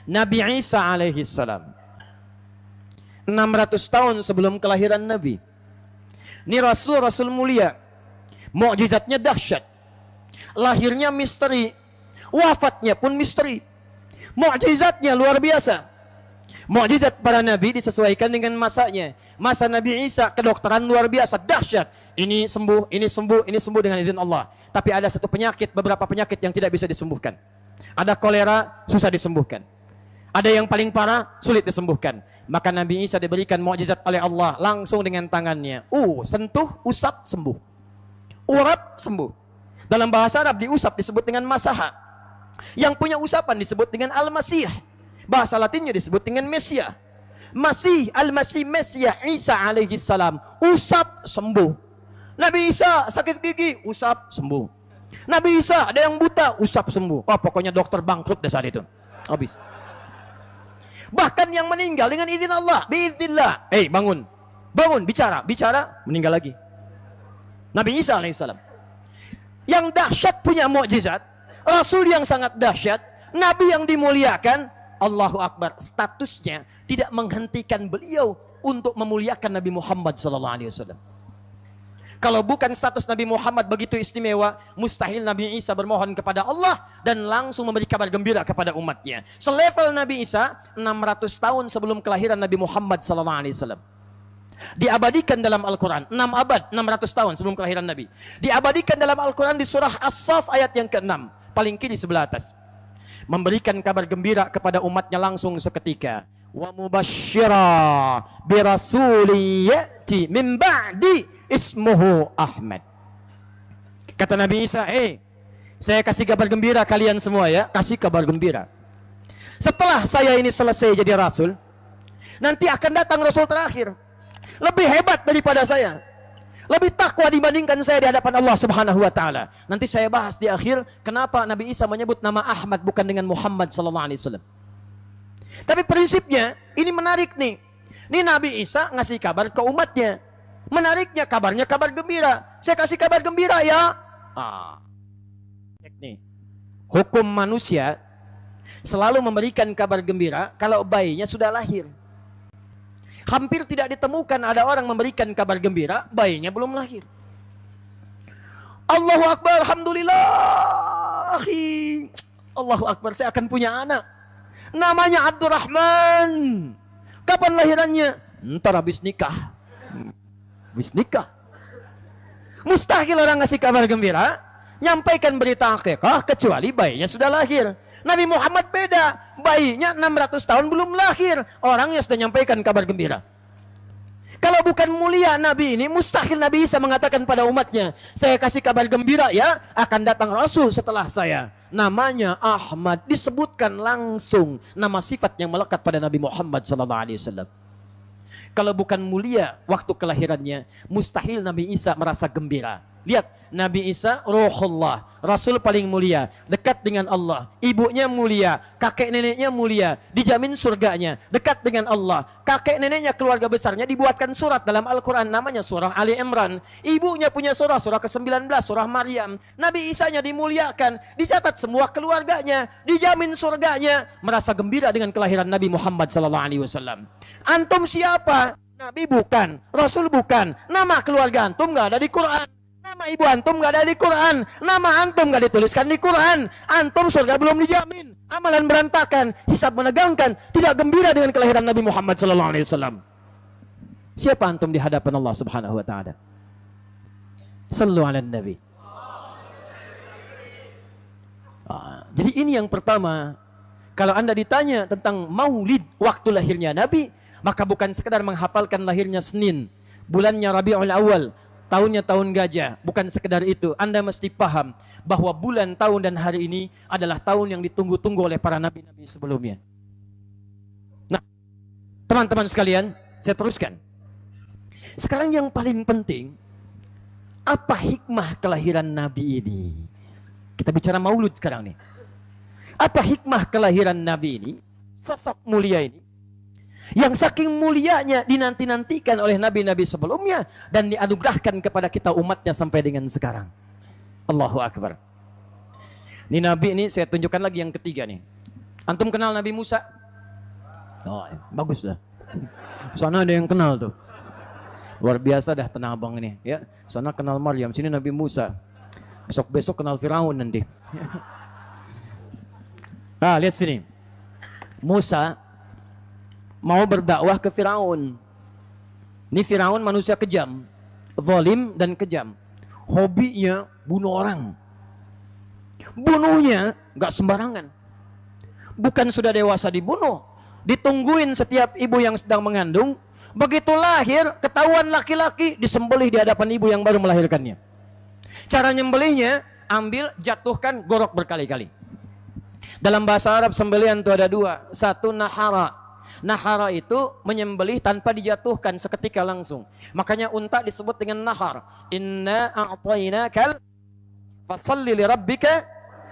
Nabi Isa alaihi salam 600 tahun sebelum kelahiran Nabi. Ini Rasul mulia, mukjizatnya dahsyat, lahirnya misteri, wafatnya pun misteri, mukjizatnya luar biasa. Mukjizat para nabi disesuaikan dengan masanya. Masa Nabi Isa kedokteran luar biasa, dahsyat. Ini sembuh, ini sembuh, ini sembuh dengan izin Allah. Tapi ada satu penyakit, beberapa penyakit yang tidak bisa disembuhkan. Ada kolera, susah disembuhkan. Ada yang paling parah, sulit disembuhkan. Maka Nabi Isa diberikan mukjizat oleh Allah langsung dengan tangannya. Sentuh, usap, sembuh. Urap, sembuh. Dalam bahasa Arab diusap disebut dengan masaha. Yang punya usapan disebut dengan Al-Masih. Bahasa Latinnya disebut dengan Mesia. Masih, Al-Masih, Mesia, Isa alaihi salam. Usap, sembuh. Nabi Isa sakit gigi, usap, sembuh. Nabi Isa ada yang buta, usap, sembuh. Pokoknya dokter bangkrut dah saat itu. Habis. Bahkan yang meninggal dengan izin Allah, biiznillah. Bangun. Bangun, bicara, meninggal lagi. Nabi Isa alaihissalam. Yang dahsyat punya mukjizat, Rasul yang sangat dahsyat, Nabi yang dimuliakan, Allahu Akbar. Statusnya tidak menghentikan beliau untuk memuliakan Nabi Muhammad SAW. Kalau bukan status Nabi Muhammad begitu istimewa, mustahil Nabi Isa bermohon kepada Allah dan langsung memberi kabar gembira kepada umatnya. Selevel Nabi Isa 600 tahun sebelum kelahiran Nabi Muhammad SAW. Diabadikan dalam Al-Quran 6 abad, 600 tahun sebelum kelahiran Nabi. Diabadikan dalam Al-Quran di surah As-Saff ayat yang ke-6, paling kiri sebelah atas. Memberikan kabar gembira kepada umatnya langsung seketika. Wa mubasysyira birasuli ya'ti min ba'di ismuhu Ahmad. Kata Nabi Isa, saya kasih kabar gembira kalian semua ya, kasih kabar gembira. Setelah saya ini selesai jadi Rasul, nanti akan datang Rasul terakhir, lebih hebat daripada saya, lebih takwa dibandingkan saya di hadapan Allah Subhanahu wa Ta'ala. Nanti saya bahas di akhir kenapa Nabi Isa menyebut nama Ahmad bukan dengan Muhammad sallallahu alaihi wasallam. Tapi prinsipnya ini menarik nih. Ini Nabi Isa ngasih kabar ke umatnya. Menariknya kabarnya kabar gembira. Saya kasih kabar gembira ya. Cek nih. Hukum manusia selalu memberikan kabar gembira kalau bayinya sudah lahir. Hampir tidak ditemukan ada orang memberikan kabar gembira bayinya belum lahir. Allahu Akbar, alhamdulillah. Allahu Akbar, saya akan punya anak. Namanya Abdurrahman. Kapan lahirannya? Ntar habis nikah. Mustahil orang ngasih kabar gembira nyampaikan berita akikah kecuali bayinya sudah lahir. Nabi Muhammad beda, bayinya 600 tahun belum lahir, orangnya sudah nyampaikan kabar gembira. Kalau bukan mulia Nabi ini, mustahil Nabi Isa mengatakan pada umatnya, saya kasih kabar gembira ya, akan datang Rasul setelah saya, namanya Ahmad. Disebutkan langsung nama sifat yang melekat pada Nabi Muhammad SAW. Kalau bukan mulia waktu kelahirannya, mustahil Nabi Isa merasa gembira. Lihat, Nabi Isa Ruhullah, Rasul paling mulia, dekat dengan Allah. Ibunya mulia, kakek neneknya mulia, dijamin surganya, dekat dengan Allah. Kakek neneknya, keluarga besarnya dibuatkan surat dalam Al-Quran, namanya surah Ali Imran. Ibunya punya surah ke-19, surah Maryam. Nabi Isanya dimuliakan, dicatat semua keluarganya, dijamin surganya. Merasa gembira dengan kelahiran Nabi Muhammad SAW. Antum siapa? Nabi bukan, Rasul bukan, nama keluarga antum nggak ada di Quran. Nama ibu antum nggak ada di Quran, nama antum nggak dituliskan di Quran. Antum surga belum dijamin, amalan berantakan, hisab menegangkan, tidak gembira dengan kelahiran Nabi Muhammad SAW. Siapa antum di hadapan Allah Subhanahu Wa Taala? Sallu ala Nabi. Jadi ini yang pertama. Kalau anda ditanya tentang maulid waktu lahirnya Nabi, maka bukan sekedar menghafalkan lahirnya Senin, bulannya Rabiul Awal, tahunnya tahun gajah, bukan sekedar itu. Anda mesti paham bahwa bulan, tahun, dan hari ini adalah tahun yang ditunggu-tunggu oleh para nabi-nabi sebelumnya. Nah, teman-teman sekalian, saya teruskan. Sekarang yang paling penting, apa hikmah kelahiran Nabi ini? Kita bicara maulud sekarang nih. Apa hikmah kelahiran Nabi ini, sosok mulia ini, yang saking mulianya dinanti-nantikan oleh nabi-nabi sebelumnya dan dianugerahkan kepada kita umatnya sampai dengan sekarang. Allahu Akbar. Ini nabi ini saya tunjukkan lagi yang ketiga nih. Antum kenal Nabi Musa? Oh, bagus dah. Sana ada yang kenal tuh. Luar biasa dah Tanah Abang ini, ya. Sana kenal Maryam, sini Nabi Musa. Besok kenal Firaun nanti. Nah, lihat sini. Musa mau berdakwah ke Firaun. Ini Firaun manusia kejam, zalim dan kejam. Hobinya bunuh orang. Bunuhnya nggak sembarangan. Bukan sudah dewasa dibunuh, ditungguin setiap ibu yang sedang mengandung. Begitu lahir, ketahuan laki-laki, disembelih di hadapan ibu yang baru melahirkannya. Cara nyembelihnya, ambil, jatuhkan, gorok berkali-kali. Dalam bahasa Arab sembelihan itu ada dua. Satu nahara. Nahara itu menyembelih tanpa dijatuhkan seketika langsung. Makanya unta disebut dengan nahar. Inna a'tainakal fasalli li rabbika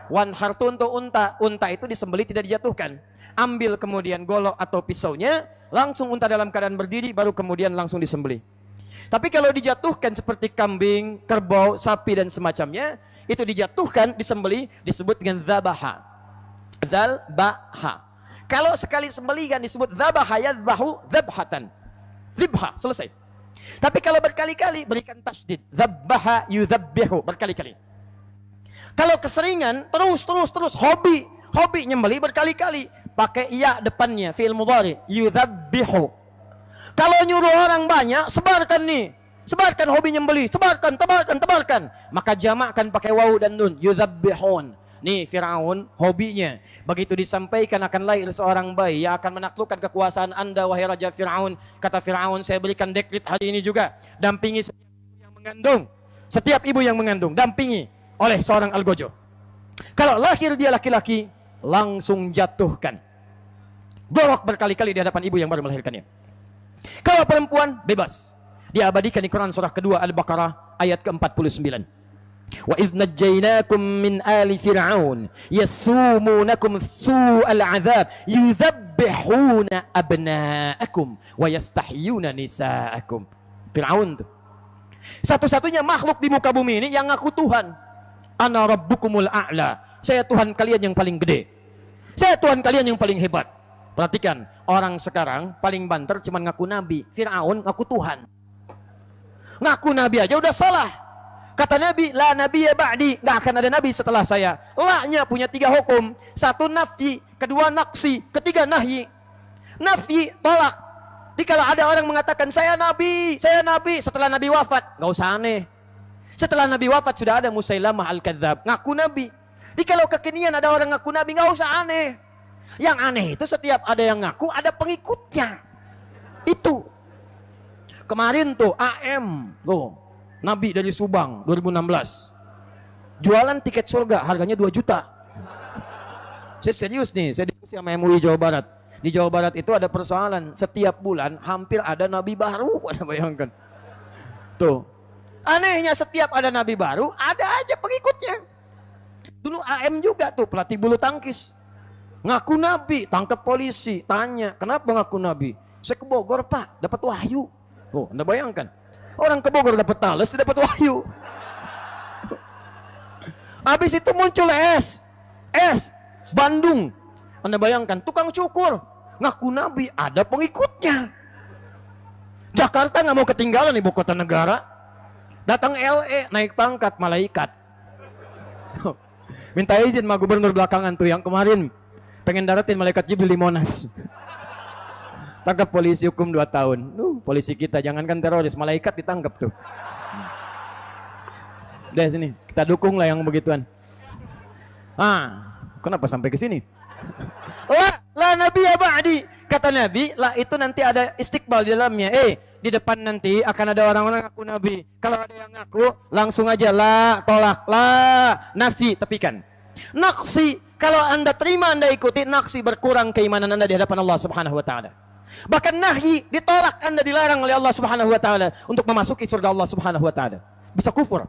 wanhar. Itu untuk unta. Unta itu disembelih tidak dijatuhkan. Ambil kemudian golok atau pisaunya, langsung unta dalam keadaan berdiri, baru kemudian langsung disembelih. Tapi kalau dijatuhkan seperti kambing, kerbau, sapi dan semacamnya, itu dijatuhkan, disembelih, disebut dengan zabaha. Dzalbaha. Kalau sekali sembelihan disebut dzabaha yadzbahu dzabhatan. Dzibha, selesai. Tapi kalau berkali-kali berikan tasydid. Dzabbaha yudzabbihu, berkali-kali. Kalau keseringan terus hobi nyembeli berkali-kali, pakai ya depannya fi'il mudhari, yudzabbihu. Kalau nyuruh orang banyak, sebarkan nih. Sebarkan hobi nyembeli, tebarkan. Maka jamakkan pakai wawu dan nun, yudzabbihun. Nih Firaun hobinya. Begitu disampaikan akan lahir seorang bayi yang akan menaklukkan kekuasaan Anda wahai Raja Firaun. Kata Firaun, saya berikan dekret hari ini juga. Dampingi setiap ibu yang mengandung. Setiap ibu yang mengandung dampingi oleh seorang algojo. Kalau lahir dia laki-laki, langsung jatuhkan. Gorok berkali-kali di hadapan ibu yang baru melahirkannya. Kalau perempuan, bebas. Diabadikan di Quran surah kedua Al-Baqarah ayat ke-49. Wa idh najjaynakum min ali fir'aun yasumunakum su'al 'adzab yudzabbihuna abna'akum wa yastahyuna nisa'akum. Fir'aun tuh satu-satunya makhluk di muka bumi ini yang ngaku Tuhan. Ana rabbukumul a'la. Saya Tuhan kalian yang paling gede. Saya Tuhan kalian yang paling hebat. Perhatikan, orang sekarang paling banter cuma ngaku nabi. Fir'aun ngaku Tuhan. Ngaku nabi aja udah salah. Kata Nabi, la nabiyya ba'di, nggak akan ada nabi setelah saya. La-nya punya 3 hukum. 1 nafyi, kedua naksi, ketiga nahyi. Nafyi, tolak. Jadi kalau ada orang mengatakan saya nabi, setelah nabi wafat, nggak usah aneh. Setelah nabi wafat sudah ada Musailamah al-Kadzab, ngaku nabi. Jadi kalau kekinian ada orang ngaku nabi, nggak usah aneh. Yang aneh itu setiap ada yang ngaku, ada pengikutnya. Itu. Kemarin tuh AM, loh. Nabi dari Subang 2016 jualan tiket surga harganya 2 juta. Saya serius nih, saya diskusi sama MUI Jawa Barat. Di Jawa Barat itu ada persoalan, setiap bulan hampir ada nabi baru. Ada bayangkan tuh, anehnya setiap ada nabi baru ada aja pengikutnya. Dulu AM juga tuh pelatih bulu tangkis ngaku nabi, tangkap polisi, tanya kenapa ngaku nabi. Saya ke Bogor pak, dapat wahyu. Oh, Anda bayangkan, orang ke Bogor dapat talas, dapat wahyu. Habis itu muncul es Bandung. Anda bayangkan, tukang cukur ngaku nabi, ada pengikutnya. Jakarta nggak mau ketinggalan ibu kota negara. Datang LE naik pangkat malaikat. Minta izin sama gubernur belakangan tuh yang kemarin pengen daratin malaikat Jibril di Monas. Tangkap polisi hukum 2 tahun. Polisi kita jangankan teroris, malaikat ditangkap tuh. Udah sini, kita dukung lah yang begituan. Kenapa sampai ke sini? La nabi ya ba'di. Kata Nabi, lah itu nanti ada istiqbal di dalamnya. Di depan nanti akan ada orang-orang ngaku nabi. Kalau ada yang ngaku, langsung aja la, tolak, la, nafi, tepikan. Naksi, kalau Anda terima, Anda ikuti, naksi berkurang keimanan Anda di hadapan Allah Subhanahu wa taala. Bahkan nahyi, ditolak, Anda dilarang oleh Allah Subhanahu wa taala untuk memasuki surga Allah Subhanahu wa taala. Bisa kufur.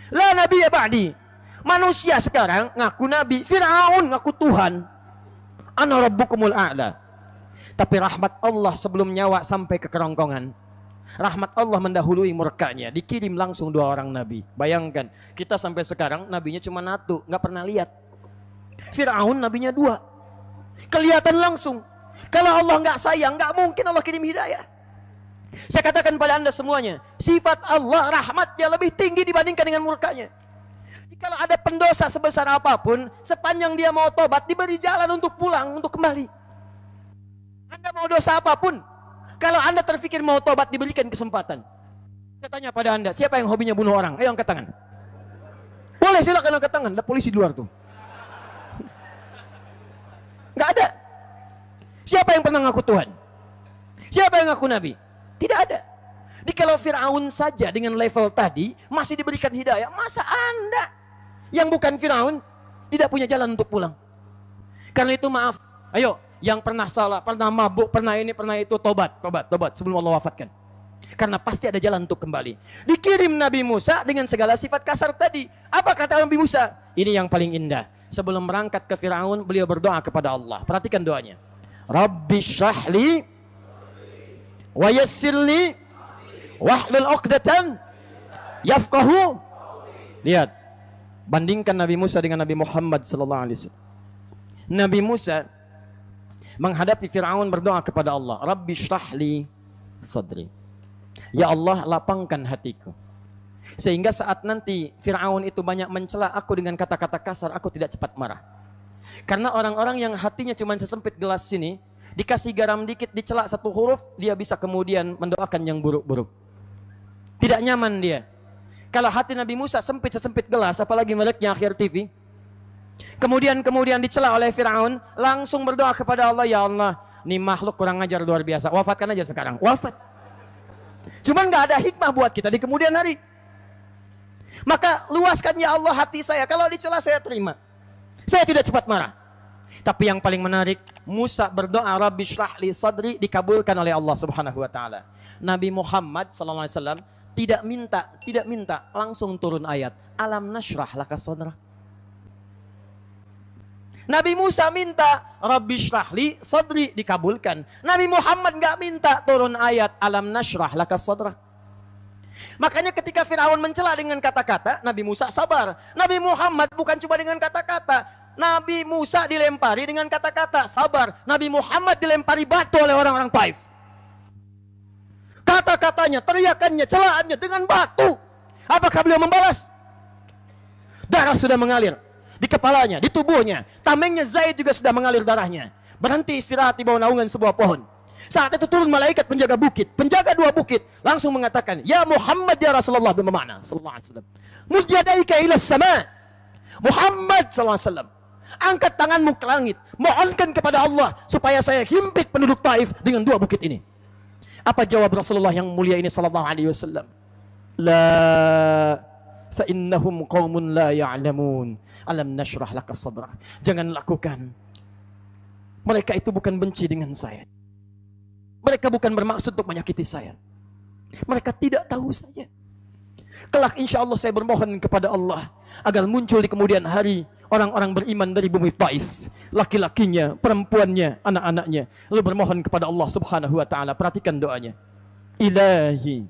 La nabi ya ba'di. Manusia sekarang ngaku nabi, Firaun ngaku Tuhan. Ana rabbukumul a'la. Tapi rahmat Allah sebelum nyawa sampai ke kerongkongan, rahmat Allah mendahului murkanya. Dikirim langsung 2 orang nabi. Bayangkan, kita sampai sekarang nabinya cuma 1, nggak pernah lihat. Fir'aun nabinya 2, kelihatan langsung. Kalau Allah nggak sayang, nggak mungkin Allah kirim hidayah. Saya katakan pada anda semuanya, sifat Allah rahmatnya lebih tinggi dibandingkan dengan murkanya. Kalau ada pendosa sebesar apapun, sepanjang dia mau tobat, diberi jalan untuk pulang, untuk kembali. Anda mau dosa apapun, kalau anda terfikir mau tobat, diberikan kesempatan. Saya tanya pada anda, siapa yang hobinya bunuh orang? Ayo angkat tangan. Boleh, silakan angkat tangan. Ada polisi di luar tuh. Nggak ada. Siapa yang pernah ngaku Tuhan? Siapa yang ngaku Nabi? Tidak ada. Jadi kalau Fir'aun saja dengan level tadi masih diberikan hidayah, masa anda yang bukan Fir'aun tidak punya jalan untuk pulang? Karena itu maaf, ayo, yang pernah salah, pernah mabuk, pernah ini, pernah itu, tobat sebelum Allah wafatkan. Karena pasti ada jalan untuk kembali. Dikirim Nabi Musa dengan segala sifat kasar tadi. Apa kata Nabi Musa? Ini yang paling indah. Sebelum berangkat ke Fir'aun, beliau berdoa kepada Allah. Perhatikan doanya. Rabbi syrahli wa yassirli wahlul 'uqdatan yafqahu. Lihat, bandingkan Nabi Musa dengan Nabi Muhammad sallallahu alaihi wasallam. Nabi Musa menghadapi Fir'aun berdoa kepada Allah, Rabbi syrahli sadri. Ya Allah, lapangkan hatiku. Sehingga saat nanti Fir'aun itu banyak mencela aku dengan kata-kata kasar, aku tidak cepat marah. Karena orang-orang yang hatinya cuma sesempit gelas sini, dikasih garam dikit, dicela 1 huruf, dia bisa kemudian mendoakan yang buruk-buruk. Tidak nyaman dia. Kalau hati Nabi Musa sempit sesempit gelas, apalagi mereknya Akhir TV, kemudian dicela oleh Fir'aun, langsung berdoa kepada Allah, ya Allah, ini makhluk kurang ajar luar biasa, wafatkan aja sekarang. Wafat. Cuman gak ada hikmah buat kita di kemudian hari. Maka luaskan ya Allah hati saya, kalau dicela saya terima, saya tidak cepat marah. Tapi yang paling menarik, Musa berdoa Rabbi syrahli sadri, dikabulkan oleh Allah Subhanahu wa taala. Nabi Muhammad sallallahu alaihi wasallam tidak minta, langsung turun ayat, alam nashrah laka sadrak. Nabi Musa minta Rabbi syrahli sadri, dikabulkan. Nabi Muhammad enggak minta turun ayat alam nashrah laka sadrak. Makanya ketika Fir'aun mencela dengan kata-kata, Nabi Musa sabar. Nabi Muhammad bukan cuma dengan kata-kata. Nabi Musa dilempari dengan kata-kata, sabar. Nabi Muhammad dilempari batu oleh orang-orang Taif. Kata-katanya, teriakannya, celaannya dengan batu. Apakah beliau membalas? Darah sudah mengalir di kepalanya, di tubuhnya. Tamengnya Zaid juga sudah mengalir darahnya. Berhenti istirahat di bawah naungan sebuah pohon. Saat itu turun malaikat penjaga bukit, penjaga 2 bukit, langsung mengatakan, ya Muhammad ya Rasulullah, bermakna sallallahu alaihi wasallam, mujadaika ila sama. Muhammad sallallahu alaihi wasallam, angkat tanganmu ke langit, mohonkan kepada Allah supaya saya himpit penduduk Taif dengan 2 bukit ini. Apa jawab Rasulullah yang mulia ini sallallahu alaihi wasallam? La fa innahum qaumun la ya'lamun. Alam nashrah laka sadrak. Jangan lakukan. Mereka itu bukan benci dengan saya. Mereka bukan bermaksud untuk menyakiti saya. Mereka tidak tahu saja. Kelak insya Allah saya bermohon kepada Allah agar muncul di kemudian hari orang-orang beriman dari bumi Taif, laki-lakinya, perempuannya, anak-anaknya, lalu bermohon kepada Allah Subhanahu wa taala. Perhatikan doanya. Ilahi,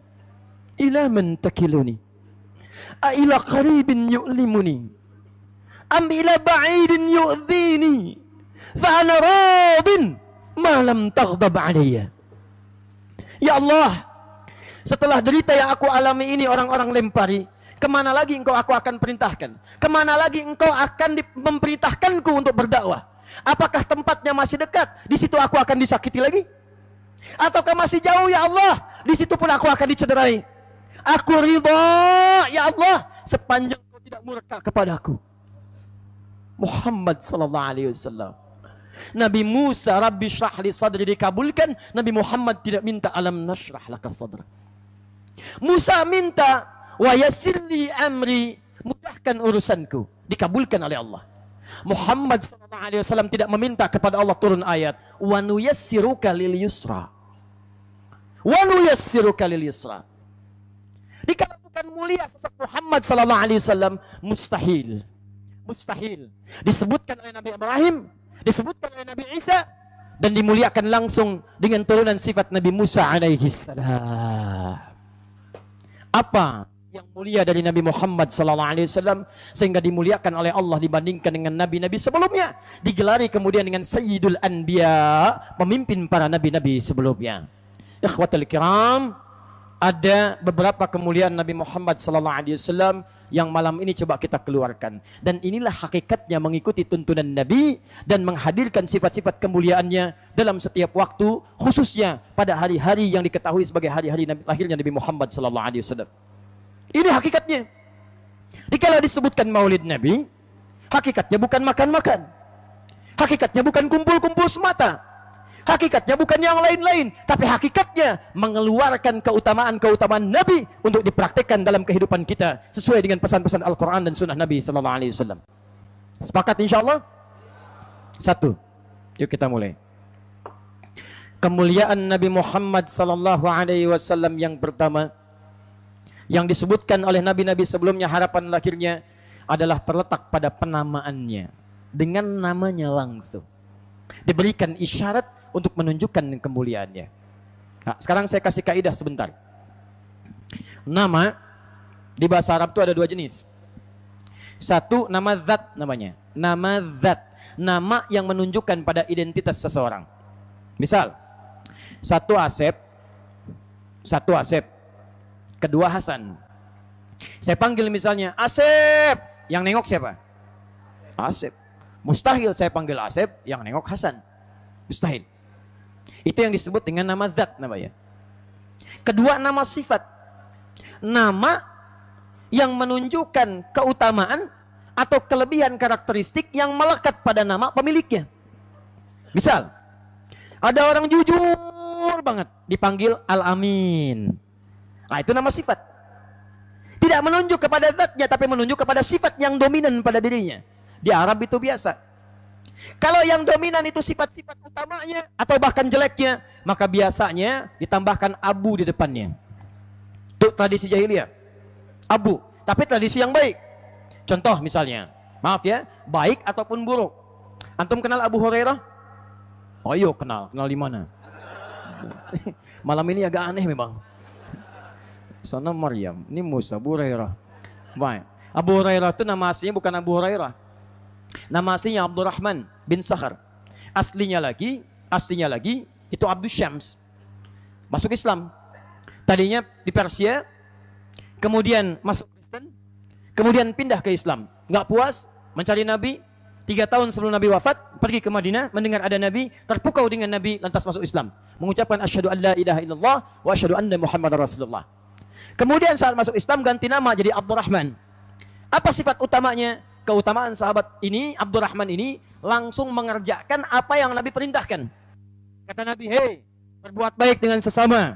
ila man takiluni? A ila qaribin yu'limuni? Am ila ba'idin yu'dhini? Fa ana radin ma lam taghdab alayya. Ya Allah, setelah derita yang aku alami ini orang-orang lempari, kemana lagi engkau aku akan perintahkan? Kemana lagi engkau akan memperintahkanku untuk berdakwah? Apakah tempatnya masih dekat? Di situ aku akan disakiti lagi? Ataukah masih jauh ya Allah? Di situ pun aku akan dicederai. Aku ridha ya Allah sepanjang kau tidak murka kepadaku. Muhammad sallallahu alaihi wasallam. Nabi Musa Rabbi syrahli sadri dikabulkan, Nabi Muhammad tidak minta alam nashrah laka sadrak. Musa minta wa yassirli amri, mudahkan urusanku, dikabulkan oleh Allah. Muhammad sallallahu alaihi wasallam tidak meminta kepada Allah turun ayat wa nuyassiruka lil yusra. Wa nuyassiruka lil yusra. Dikatakan mulia sosok Muhammad sallallahu alaihi wasallam, mustahil. Mustahil. Disebutkan oleh Nabi Ibrahim, disebutkan oleh Nabi Isa, dan dimuliakan langsung dengan turunan sifat Nabi Musa alaihi salam. Apa yang mulia dari Nabi Muhammad sallallahu alaihi wasallam sehingga dimuliakan oleh Allah dibandingkan dengan nabi-nabi sebelumnya, digelari kemudian dengan Sayyidul Anbiya, pemimpin para nabi-nabi sebelumnya. Ikhwatul kiram, ada beberapa kemuliaan Nabi Muhammad sallallahu alaihi wasallam yang malam ini coba kita keluarkan, dan inilah hakikatnya mengikuti tuntunan Nabi dan menghadirkan sifat-sifat kemuliaannya dalam setiap waktu, khususnya pada hari-hari yang diketahui sebagai hari-hari lahirnya Nabi Muhammad sallallahu alaihi wasallam. Ini hakikatnya. Jadi kalau disebutkan Maulid Nabi, hakikatnya bukan makan-makan, hakikatnya bukan kumpul-kumpul semata, hakikatnya bukan yang lain-lain, tapi hakikatnya mengeluarkan keutamaan-keutamaan Nabi untuk dipraktikkan dalam kehidupan kita sesuai dengan pesan-pesan Al-Quran dan Sunnah Nabi Sallallahu Alaihi Wasallam. Sepakat insyaAllah? Satu, yuk kita mulai. Kemuliaan Nabi Muhammad Sallallahu Alaihi Wasallam yang pertama, yang disebutkan oleh nabi-nabi sebelumnya, harapan lahirnya adalah terletak pada penamaannya, dengan namanya langsung diberikan isyarat untuk menunjukkan kemuliaannya. Nah, sekarang saya kasih kaidah sebentar. Nama di bahasa Arab itu ada dua jenis. Satu, nama zat namanya. Nama zat, nama yang menunjukkan pada identitas seseorang. Misal, satu Asep, kedua Hasan. Saya panggil misalnya Asep, yang nengok siapa? Asep. Mustahil saya panggil Asep, yang nengok Hasan. Mustahil. Itu yang disebut dengan nama zat namanya. Kedua, nama sifat. Nama yang menunjukkan keutamaan atau kelebihan karakteristik yang melekat pada nama pemiliknya. Misal, ada orang jujur banget dipanggil Al-Amin. Nah, itu nama sifat. Tidak menunjuk kepada zatnya, tapi menunjuk kepada sifat yang dominan pada dirinya. Di Arab itu biasa. Kalau yang dominan itu sifat-sifat utamanya atau bahkan jeleknya, maka biasanya ditambahkan abu di depannya. Itu tradisi jahiliyah. Abu, tapi tradisi yang baik. Contoh misalnya, maaf ya, baik ataupun buruk. Antum kenal Abu Hurairah? Oh iya kenal. Kenal di mana? Malam ini agak aneh memang. Sana Maryam, ini Musa, Abu Hurairah. Baik. Abu Hurairah itu nama aslinya bukan Abu Hurairah. Nama aslinya Abdurrahman bin Sakhar. Aslinya lagi itu Abdus Syams. Masuk Islam. Tadinya di Persia, kemudian masuk Kristen, kemudian pindah ke Islam. Nggak puas, mencari Nabi. 3 tahun sebelum Nabi wafat, pergi ke Madinah, mendengar ada Nabi, terpukau dengan Nabi, lantas masuk Islam. Mengucapkan asyhadu an la ilaha illallah wa asyhadu anna Muhammadar Rasulullah. Kemudian saat masuk Islam ganti nama jadi Abdurrahman. Apa sifat utamanya? Keutamaan sahabat ini, Abdurrahman ini, langsung mengerjakan apa yang Nabi perintahkan. Kata Nabi, hei, berbuat baik dengan sesama.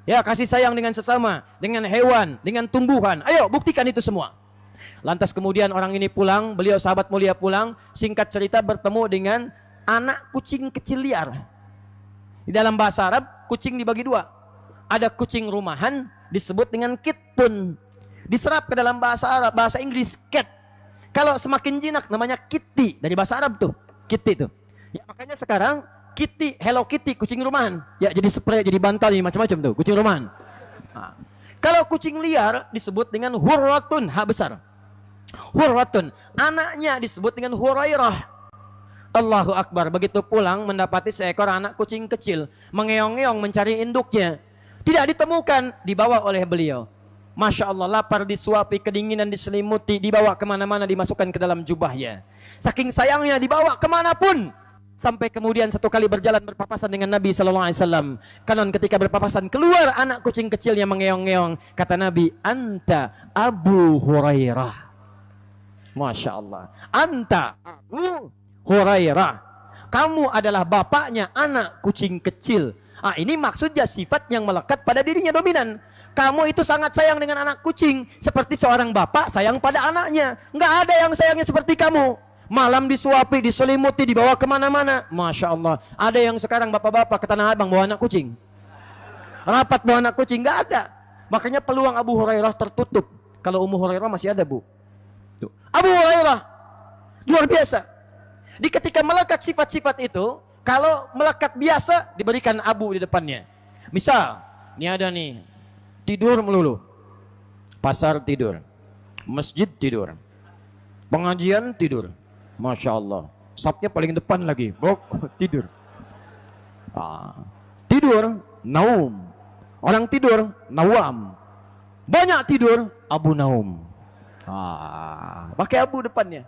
Ya, kasih sayang dengan sesama, dengan hewan, dengan tumbuhan. Ayo, buktikan itu semua. Lantas kemudian orang ini pulang, beliau sahabat mulia pulang, singkat cerita bertemu dengan anak kucing kecil liar. Di dalam bahasa Arab, kucing dibagi dua. Ada kucing rumahan, disebut dengan kitpun. Diserap ke dalam bahasa Arab, bahasa Inggris, cat. Kalau semakin jinak namanya kitty, dari bahasa Arab tuh, kitty tuh. Ya, makanya sekarang kitty, Hello Kitty, kucing rumahan. Ya, jadi spray, jadi bantal, jadi macam-macam tuh, kucing rumahan. Nah, kalau kucing liar disebut dengan hurratun, H besar. Hurratun, anaknya disebut dengan Hurairah. Allahu Akbar, begitu pulang mendapati seekor anak kucing kecil mengeong-ngeong mencari induknya. Tidak ditemukan, dibawa oleh beliau. Masya Allah, lapar disuapi, kedinginan diselimuti, dibawa kemana-mana, dimasukkan ke dalam jubahnya. Saking sayangnya dibawa kemanapun. Sampai kemudian satu kali berjalan berpapasan dengan Nabi SAW. Kanan ketika berpapasan, keluar anak kucing kecil yang mengeong-ngeong. Kata Nabi, Anta Abu Hurairah. Masya Allah. Anta Abu Hurairah. Kamu adalah bapaknya anak kucing kecil. Ah, ini maksudnya sifat yang melekat pada dirinya dominan. Kamu itu sangat sayang dengan anak kucing. Seperti seorang bapak sayang pada anaknya. Nggak ada yang sayangnya seperti kamu. Malam disuapi, diselimuti, dibawa kemana-mana. Masya Allah. Ada yang sekarang bapak-bapak ke Tanah Abang bawa anak kucing. Rapat bawa anak kucing. Nggak ada. Makanya peluang Abu Hurairah tertutup. Kalau Ummu Hurairah masih ada, Bu. Abu Hurairah luar biasa. Di ketika melekat sifat-sifat itu, Kalau melekat biasa, diberikan abu di depannya. Misal, ini ada nih, tidur melulu. Pasar tidur, masjid tidur, pengajian tidur. Masya Allah. Sapnya paling depan lagi, bok, tidur. Tidur, naum. Orang tidur, nawam. Banyak tidur, abu naum. Pakai abu depannya.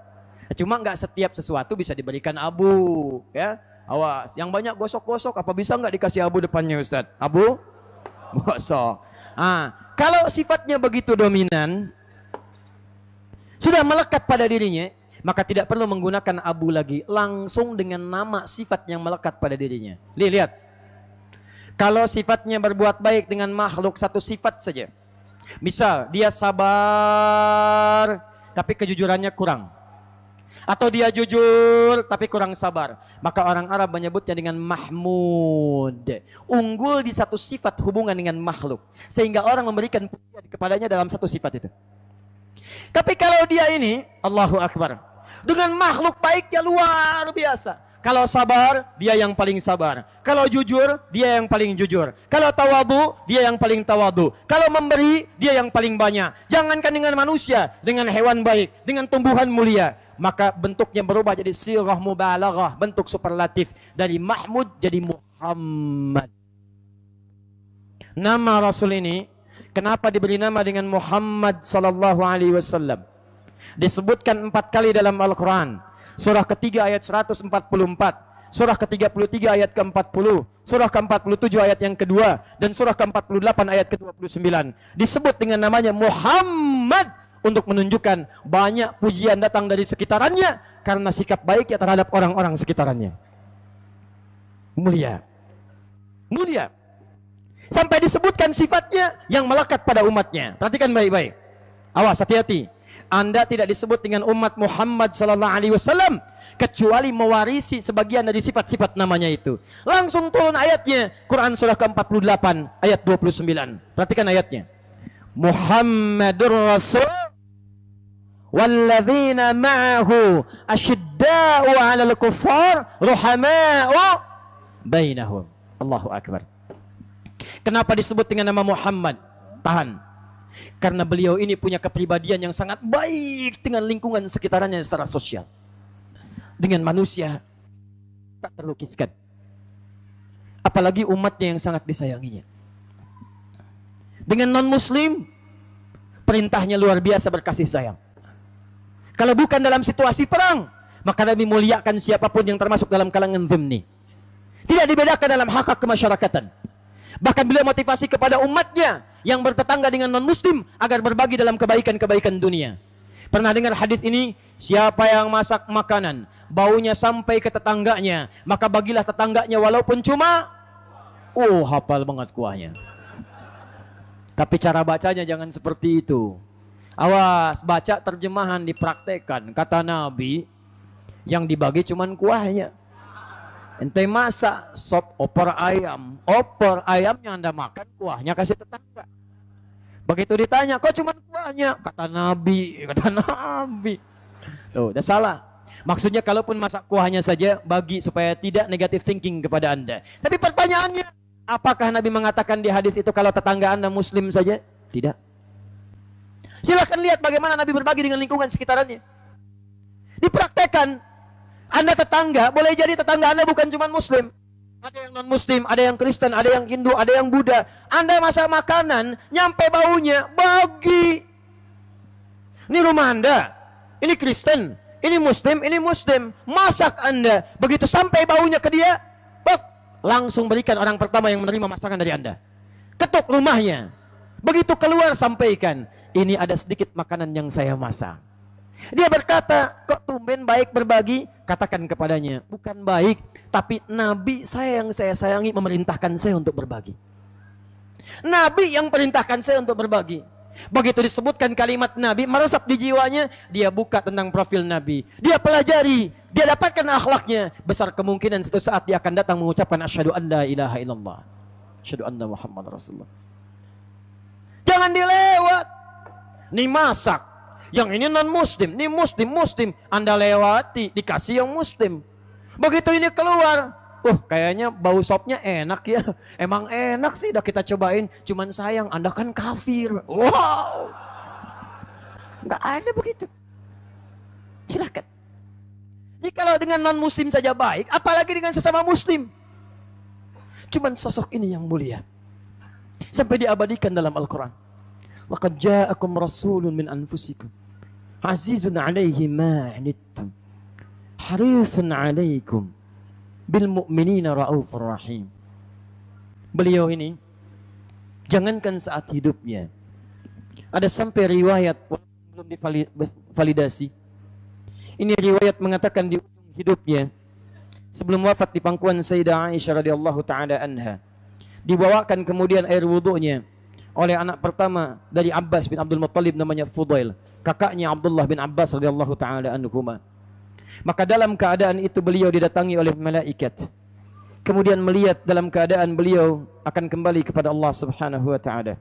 Cuma nggak setiap sesuatu bisa diberikan abu, ya. Awas, yang banyak gosok-gosok, apa bisa nggak dikasih abu depannya, Ustadz? Abu gosok. Kalau sifatnya begitu dominan, sudah melekat pada dirinya, maka tidak perlu menggunakan abu lagi, langsung dengan nama sifat yang melekat pada dirinya. Lihat, kalau sifatnya berbuat baik dengan makhluk satu sifat saja, misal dia sabar tapi kejujurannya kurang, atau dia jujur tapi kurang sabar, maka orang Arab menyebutnya dengan mahmud, unggul di satu sifat hubungan dengan makhluk, sehingga orang memberikan pujian kepadanya dalam satu sifat itu. Tapi kalau dia ini, Allahu Akbar, dengan makhluk baiknya luar biasa. Kalau sabar, dia yang paling sabar. Kalau jujur, dia yang paling jujur. Kalau tawadu, dia yang paling tawadu. Kalau memberi, dia yang paling banyak. Jangankan dengan manusia, dengan hewan baik, dengan tumbuhan mulia, maka bentuknya berubah jadi sirah mubalaghah, bentuk superlatif, dari Mahmud jadi Muhammad. Nama Rasul ini kenapa diberi nama dengan Muhammad sallallahu alaihi wasallam? Disebutkan 4 kali dalam Al-Quran. Surah ketiga ayat 144, surah ke-33 ayat ke-40, surah ke-47 ayat yang kedua, dan surah ke-48 ayat ke-29. Disebut dengan namanya Muhammad untuk menunjukkan banyak pujian datang dari sekitarannya karena sikap baiknya terhadap orang-orang sekitarannya. Mulia, mulia. Sampai disebutkan sifatnya yang melekat pada umatnya. Perhatikan baik-baik. Awas, hati-hati. Anda tidak disebut dengan umat Muhammad sallallahu alaihi wasallam kecuali mewarisi sebagian dari sifat-sifat namanya itu. Langsung turun ayatnya, Quran surah ke-48 ayat 29. Perhatikan ayatnya. Muhammadur Rasul walladzina ma'ahu asyidda'u 'alal kuffar ruhama'u bainahum. Allahu Akbar. Kenapa disebut dengan nama Muhammad? Tahan. Karena beliau ini punya kepribadian yang sangat baik dengan lingkungan sekitarnya secara sosial. Dengan manusia tak terlukiskan. Apalagi umatnya yang sangat disayanginya. Dengan non-muslim, perintahnya luar biasa berkasih sayang. Kalau bukan dalam situasi perang, maka Nabi muliakan siapapun yang termasuk dalam kalangan dhimni. Tidak dibedakan dalam hak kemasyarakatan. Bahkan beliau motivasi kepada umatnya yang bertetangga dengan non-muslim agar berbagi dalam kebaikan-kebaikan dunia. Pernah dengar hadis ini? Siapa yang masak makanan, baunya sampai ke tetangganya, maka bagilah tetangganya walaupun cuma, hafal banget kuahnya. Tapi cara bacanya jangan seperti itu. Awas, baca terjemahan dipraktekkan. Kata Nabi, yang dibagi cuma kuahnya. Ente masak sop opor ayamnya Anda makan, kuahnya kasih tetangga. Begitu ditanya, kok cuma kuahnya? Kata Nabi. Tuh, udah salah. Maksudnya kalaupun masak kuahnya saja, bagi supaya tidak negative thinking kepada Anda. Tapi pertanyaannya, apakah Nabi mengatakan di hadis itu kalau tetangga Anda muslim saja? Tidak. Silahkan lihat bagaimana Nabi berbagi dengan lingkungan sekitarnya. Dipraktekkan. Anda tetangga, boleh jadi tetangga Anda bukan cuma muslim. Ada yang non-muslim, ada yang Kristen, ada yang Hindu, ada yang Buddha. Anda masak makanan, nyampe baunya, bagi. Ini rumah Anda, ini Kristen, ini Muslim, ini Muslim. Masak Anda, begitu sampai baunya ke dia, langsung berikan orang pertama yang menerima masakan dari Anda. Ketuk rumahnya, begitu keluar sampaikan, ini ada sedikit makanan yang saya masak. Dia berkata, kok tumben baik berbagi? Katakan kepadanya, bukan baik, tapi Nabi saya yang saya sayangi memerintahkan saya untuk berbagi. Nabi yang perintahkan saya untuk berbagi. Begitu disebutkan kalimat Nabi, meresap di jiwanya, dia buka tentang profil Nabi. Dia pelajari, dia dapatkan akhlaknya. Besar kemungkinan suatu saat dia akan datang mengucapkan asyhadu an la ilaha illallah, asyhadu anna Muhammad Rasulullah. Jangan dilewat. Nih masak, yang ini non-muslim, ini muslim. Anda lewati, dikasih yang muslim. Begitu ini keluar, kayaknya bau sopnya enak ya. Emang enak sih, udah kita cobain. Cuman sayang, Anda kan kafir. Wow. Nggak ada begitu. Silakan. Jadi kalau dengan non muslim saja baik, apalagi dengan sesama muslim. Cuman sosok ini yang mulia. Sampai diabadikan dalam Al-Quran. Laqad ja'akum rasulun min anfusikum. Azizun alaihi ma'anittum. Harisun alaikum. Bil mu'minina ra'ufur rahim. Beliau ini, jangankan saat hidupnya. Ada sampai riwayat, belum divalidasi. Ini riwayat mengatakan di ujung hidupnya, sebelum wafat di pangkuan Sayyidah Aisyah radhiyallahu taala anha, dibawakan kemudian air wudunya oleh anak pertama dari Abbas bin Abdul Muttalib namanya Fudail, kakaknya Abdullah bin Abbas radhiyallahu taala anhuma. Maka dalam keadaan itu beliau didatangi oleh malaikat. Kemudian melihat dalam keadaan beliau akan kembali kepada Allah Subhanahu wa taala.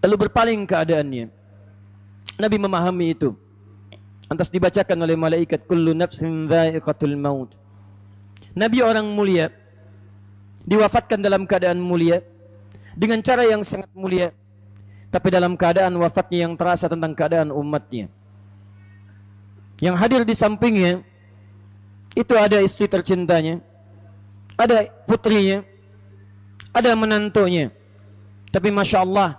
Lalu berpaling keadaannya. Nabi memahami itu. Lantas dibacakan oleh malaikat, kullu nafsin dha'iqatul maut. Nabi orang mulia, diwafatkan dalam keadaan mulia, dengan cara yang sangat mulia, tapi dalam keadaan wafatnya yang terasa tentang keadaan umatnya. Yang hadir di sampingnya, itu ada istri tercintanya, ada putrinya, ada menantunya. Tapi Masya Allah,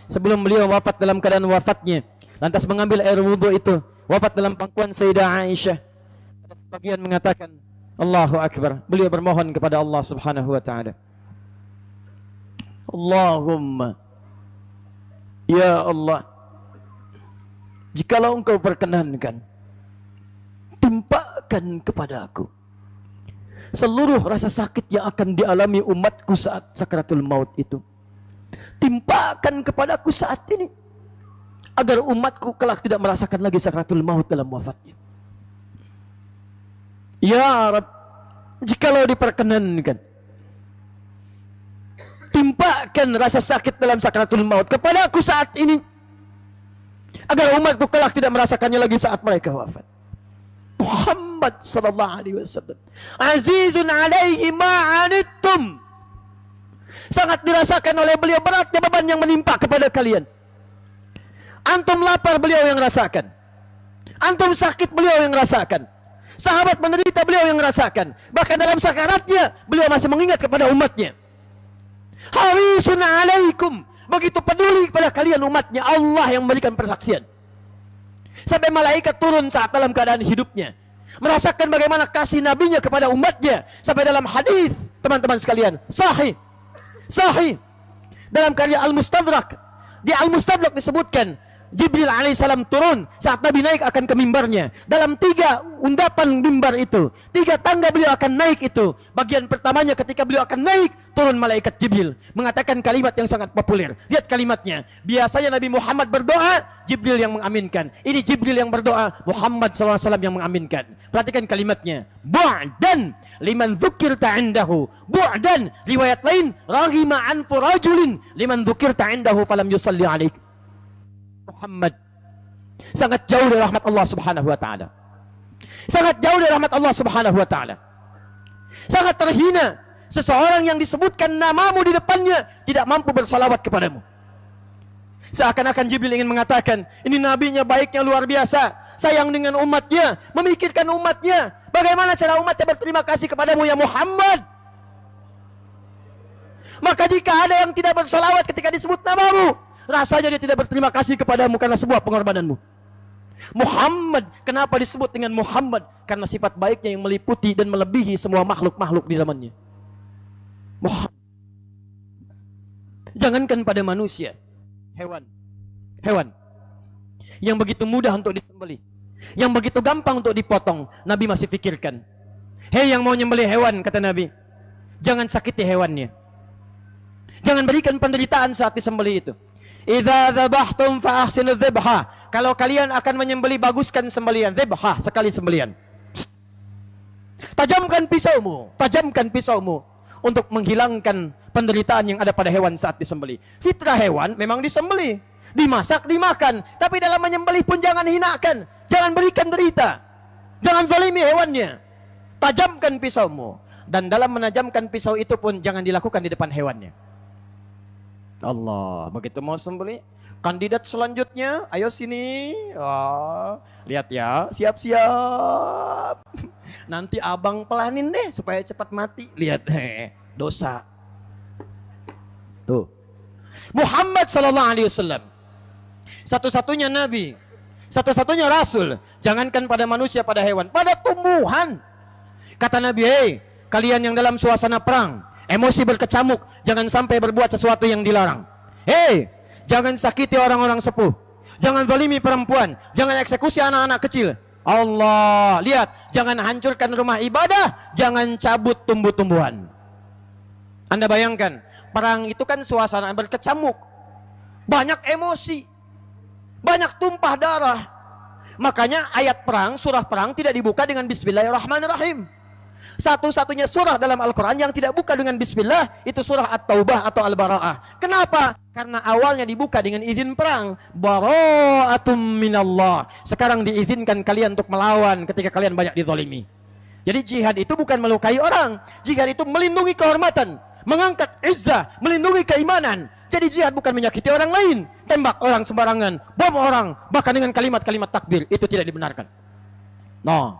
sebelum beliau wafat dalam keadaan wafatnya, lantas mengambil air wudhu itu, wafat dalam pangkuan Sayyidah Aisyah. Ada sebagian mengatakan, Allahu Akbar, beliau bermohon kepada Allah Subhanahu wa taala, Allahumma, ya Allah, jikalau engkau perkenankan, timpakan kepada aku seluruh rasa sakit yang akan dialami umatku saat sakaratul maut itu. Timpakan kepadaku saat ini, agar umatku kelak tidak merasakan lagi sakaratul maut dalam wafatnya. Ya Rabb, jikalau diperkenankan, timpakan rasa sakit dalam sakaratul maut kepada aku saat ini, agar umatku kelak tidak merasakannya lagi saat mereka wafat. Muhammad sallallahu alaihi wasallam, azizun alaihi ma'anittum. Sangat dirasakan oleh beliau beratnya beban yang menimpa kepada kalian. Antum lapar, beliau yang rasakan. Antum sakit, beliau yang rasakan. Sahabat menderita, beliau yang rasakan. Bahkan dalam sakaratnya, beliau masih mengingat kepada umatnya. Harisun alaikum, begitu peduli kepada kalian umatnya. Allah yang memberikan persaksian. Sampai malaikat turun saat dalam keadaan hidupnya, merasakan bagaimana kasih nabinya kepada umatnya. Sampai dalam hadis, teman-teman sekalian, sahih dalam karya Al-Mustadrak. Di Al-Mustadrak disebutkan Jibril alaihissalam turun saat Nabi naik akan ke mimbarnya. Dalam 3 undapan mimbar itu, 3 tangga beliau akan naik itu. Bagian pertamanya ketika beliau akan naik, turun malaikat Jibril mengatakan kalimat yang sangat populer. Lihat kalimatnya. Biasanya Nabi Muhammad berdoa, Jibril yang mengaminkan. Ini Jibril yang berdoa, Muhammad SAW yang mengaminkan. Perhatikan kalimatnya. Bu'dan liman dzukirta indahu. Bu'dan, riwayat lain, raghima anfu rajulin liman dzukirta indahu falam yusalli alaik. Muhammad sangat jauh dari rahmat Allah Subhanahu wa taala. Sangat jauh dari rahmat Allah Subhanahu wa taala. Sangat terhina seseorang yang disebutkan namamu di depannya tidak mampu bersalawat kepadamu. Seakan-akan Jibril ingin mengatakan, ini nabinya baiknya luar biasa, sayang dengan umatnya, memikirkan umatnya. Bagaimana cara umatnya berterima kasih kepadamu ya Muhammad? Maka jika ada yang tidak bersalawat ketika disebut namamu, rasanya dia tidak berterima kasih kepadamu karena sebuah pengorbananmu. Muhammad, kenapa disebut dengan Muhammad? Karena sifat baiknya yang meliputi dan melebihi semua makhluk-makhluk di zamannya. Muhammad. Jangankan pada manusia, hewan yang begitu mudah untuk disembelih, yang begitu gampang untuk dipotong, Nabi masih pikirkan. Hei yang mau nyembelih hewan, kata Nabi, jangan sakiti hewannya, jangan berikan penderitaan saat disembelih itu. Idza dzabhtum fa ahsinu dzibha. Kalau kalian akan menyembelih, baguskan sembelihan. Dzibha, sekali sembelihan. Tajamkan pisaumu untuk menghilangkan penderitaan yang ada pada hewan saat disembelih. Fitrah hewan memang disembelih, dimasak, dimakan, tapi dalam menyembelih pun jangan hinakan, jangan berikan derita. Jangan zalimi hewannya. Tajamkan pisaumu. Dan dalam menajamkan pisau itu pun jangan dilakukan di depan hewannya. Allah, begitu mau sembelih, kandidat selanjutnya, ayo sini. Oh, lihat ya, siap-siap. Nanti abang pelanin deh supaya cepat mati. Lihat, dosa. Tuh. Muhammad sallallahu alaihi wasallam, satu-satunya nabi, satu-satunya rasul, jangankan pada manusia, pada hewan, pada tumbuhan. Kata Nabi, "Hei, kalian yang dalam suasana perang, emosi berkecamuk, jangan sampai berbuat sesuatu yang dilarang. Hei, jangan sakiti orang-orang sepuh, jangan zalimi perempuan, jangan eksekusi anak-anak kecil. Allah, lihat, jangan hancurkan rumah ibadah, jangan cabut tumbuh-tumbuhan." Anda bayangkan, perang itu kan suasana berkecamuk, banyak emosi, banyak tumpah darah. Makanya ayat perang, surah perang tidak dibuka dengan Bismillahirrahmanirrahim. Satu-satunya surah dalam Al-Quran yang tidak buka dengan Bismillah itu surah At-Taubah atau Al-Bara'ah. Kenapa? Karena awalnya dibuka dengan izin perang. Bara'atum minallah. Sekarang diizinkan kalian untuk melawan ketika kalian banyak dizalimi. Jadi jihad itu bukan melukai orang. Jihad itu melindungi kehormatan, mengangkat izzah, melindungi keimanan. Jadi jihad bukan menyakiti orang lain, tembak orang sembarangan, bom orang, bahkan dengan kalimat-kalimat takbir, itu tidak dibenarkan. Nah,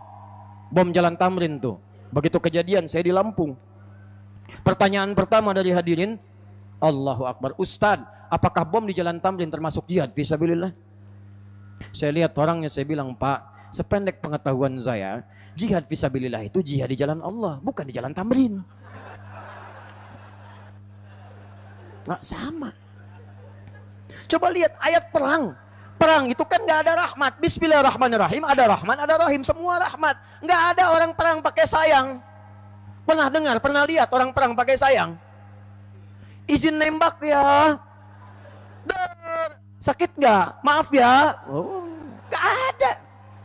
bom Jalan Tamrin tuh, begitu kejadian saya di Lampung, pertanyaan pertama dari hadirin, Allahu Akbar, Ustadz, apakah bom di Jalan Tamrin termasuk jihad fisabilillah? Saya lihat orangnya, saya bilang, Pak, sependek pengetahuan saya, jihad fisabilillah itu jihad di jalan Allah, bukan di Jalan Tamrin. Nggak sama. Coba lihat ayat perang. Perang itu kan nggak ada rahmat. Bismillahirrahmanirrahim, ada rahman, ada rahim, semua rahmat. Nggak ada orang perang pakai sayang. Pernah dengar, pernah lihat orang perang pakai sayang? Izin nembak ya. Sakit nggak? Maaf ya. Oh, nggak ada.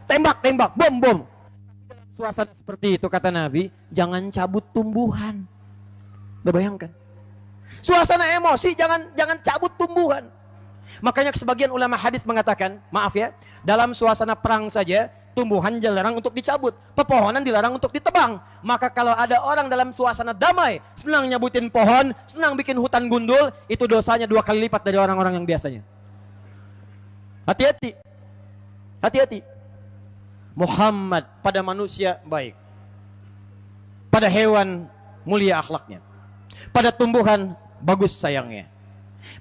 Tembak, bom. Suasana seperti itu kata Nabi, jangan cabut tumbuhan. Udah bayangkan? Suasana emosi, jangan cabut tumbuhan. Makanya sebagian ulama hadis mengatakan, maaf ya, dalam suasana perang saja tumbuhan dilarang untuk dicabut, pepohonan dilarang untuk ditebang. Maka kalau ada orang dalam suasana damai, senang nyabutin pohon, senang bikin hutan gundul, itu dosanya 2 kali lipat dari orang-orang yang biasanya. Hati-hati. Hati-hati. Muhammad pada manusia baik, pada hewan mulia akhlaknya, pada tumbuhan bagus sayangnya.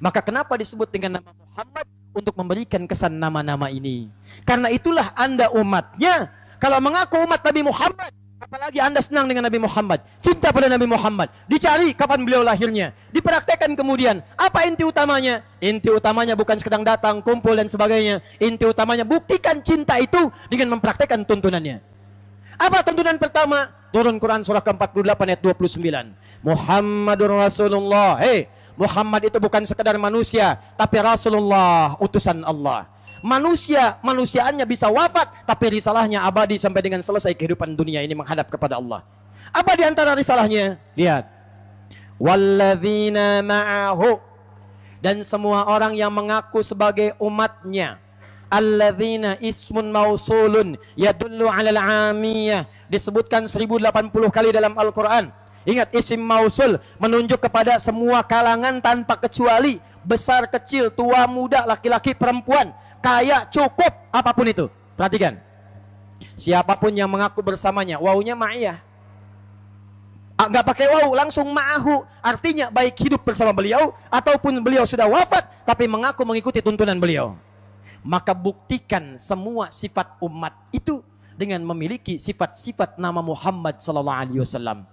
Maka kenapa disebut dengan nama Muhammad? Untuk memberikan kesan nama-nama ini. Karena itulah Anda umatnya. Kalau mengaku umat Nabi Muhammad, apalagi Anda senang dengan Nabi Muhammad, cinta pada Nabi Muhammad, dicari kapan beliau lahirnya, dipraktekkan kemudian. Apa inti utamanya? Inti utamanya bukan sekedar datang, kumpul dan sebagainya. Inti utamanya buktikan cinta itu dengan mempraktekkan tuntunannya. Apa tuntunan pertama? Turun Quran surah ke-48 ayat 29. Muhammadur Rasulullah. Hei, Muhammad itu bukan sekedar manusia, tapi Rasulullah, utusan Allah. Manusiaannya bisa wafat, tapi risalahnya abadi sampai dengan selesai kehidupan dunia ini menghadap kepada Allah. Apa di antara risalahnya? Lihat. Walladzina ma'ahu, dan semua orang yang mengaku sebagai umatnya. Alladzina ismun mausulun yadullu 'alal 'amiyah, disebutkan 1080 kali dalam Al-Qur'an. Ingat, isim mausul menunjuk kepada semua kalangan tanpa kecuali, besar kecil, tua muda, laki-laki perempuan, kaya cukup, apapun itu. Perhatikan, siapapun yang mengaku bersamanya, wawunya ma'iyah, nggak pakai wawu, langsung ma'ahu, artinya baik hidup bersama beliau ataupun beliau sudah wafat tapi mengaku mengikuti tuntunan beliau. Maka buktikan semua sifat umat itu dengan memiliki sifat-sifat nama Muhammad sallallahu alaihi wasallam.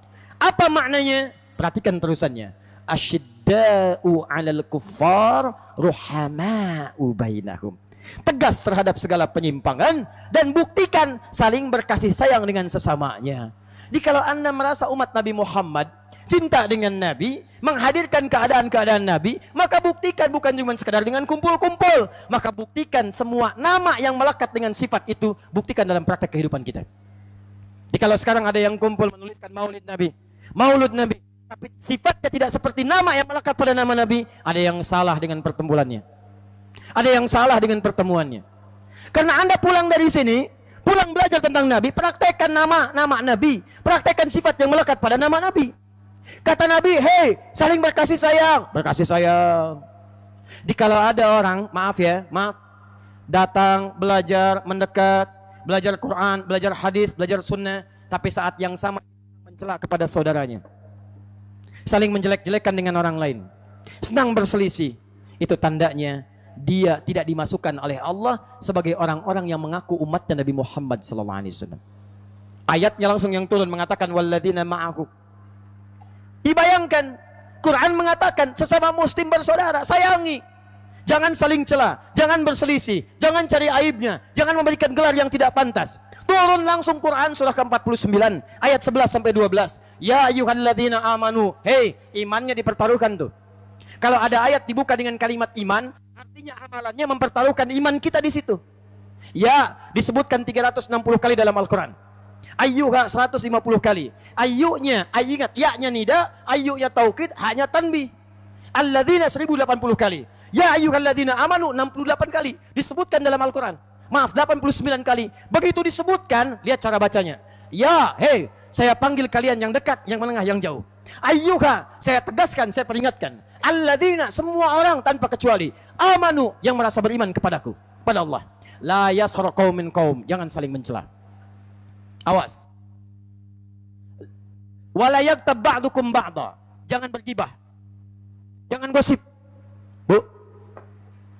Apa maknanya? Perhatikan terusannya. Asyidda'u 'alal kuffar ruhama'u bainahum. Tegas terhadap segala penyimpangan dan buktikan saling berkasih sayang dengan sesamanya. Jadi kalau Anda merasa umat Nabi Muhammad cinta dengan Nabi, menghadirkan keadaan-keadaan Nabi, maka buktikan bukan cuma sekedar dengan kumpul-kumpul, maka buktikan semua nama yang melekat dengan sifat itu, buktikan dalam praktek kehidupan kita. Jadi kalau sekarang ada yang kumpul menuliskan maulid Nabi, maulud Nabi, tapi sifatnya tidak seperti nama yang melekat pada nama Nabi, ada yang salah dengan pertempurannya, ada yang salah dengan pertemuannya. Karena Anda pulang dari sini, Pulang belajar tentang Nabi, praktekkan nama Nabi, praktekkan sifat yang melekat pada nama Nabi. Kata Nabi, hei, saling berkasih sayang. Berkasih sayang. Kalau ada orang, maaf, datang belajar, mendekat, belajar Quran, belajar hadis, belajar sunnah, tapi saat yang sama mencela kepada saudaranya, saling menjelek-jelekan dengan orang lain, senang berselisih, itu tandanya dia tidak dimasukkan oleh Allah sebagai orang-orang yang mengaku umatnya Nabi Muhammad SAW. Ayatnya langsung yang turun mengatakan walladzina ma'ahu. Dibayangkan, Quran mengatakan sesama muslim bersaudara, sayangi. Jangan saling cela, jangan berselisih, jangan cari aibnya, jangan memberikan gelar yang tidak pantas. Turun langsung Quran surah ke-49 ayat 11 sampai 12. Ya ayyuhalladzina amanu, hei, imannya dipertaruhkan tuh. Kalau ada ayat dibuka dengan kalimat iman, artinya amalannya mempertaruhkan iman kita di situ. Ya, disebutkan 360 kali dalam Al-Quran. Ayyuha 150 kali. Ayyunya, ingat, ya-nya nida, ayyunya taukid, hanya tanbih. Alladzina 1080 kali. Ya ayyuhalladzina amanu 68 kali. Disebutkan dalam Al-Quran. Maaf, 89 kali. Begitu disebutkan, lihat cara bacanya. Ya, hei, saya panggil kalian yang dekat, yang menengah, yang jauh. Ayyuha, saya tegaskan, saya peringatkan. Alladzina, semua orang tanpa kecuali. Amanu, yang merasa beriman kepadaku, pada Allah. La yaskhar qaumin qaum, jangan saling mencela. Awas. Wala yaghtab ba'dukum ba'dha, jangan bergibah. Jangan gosip. Bu,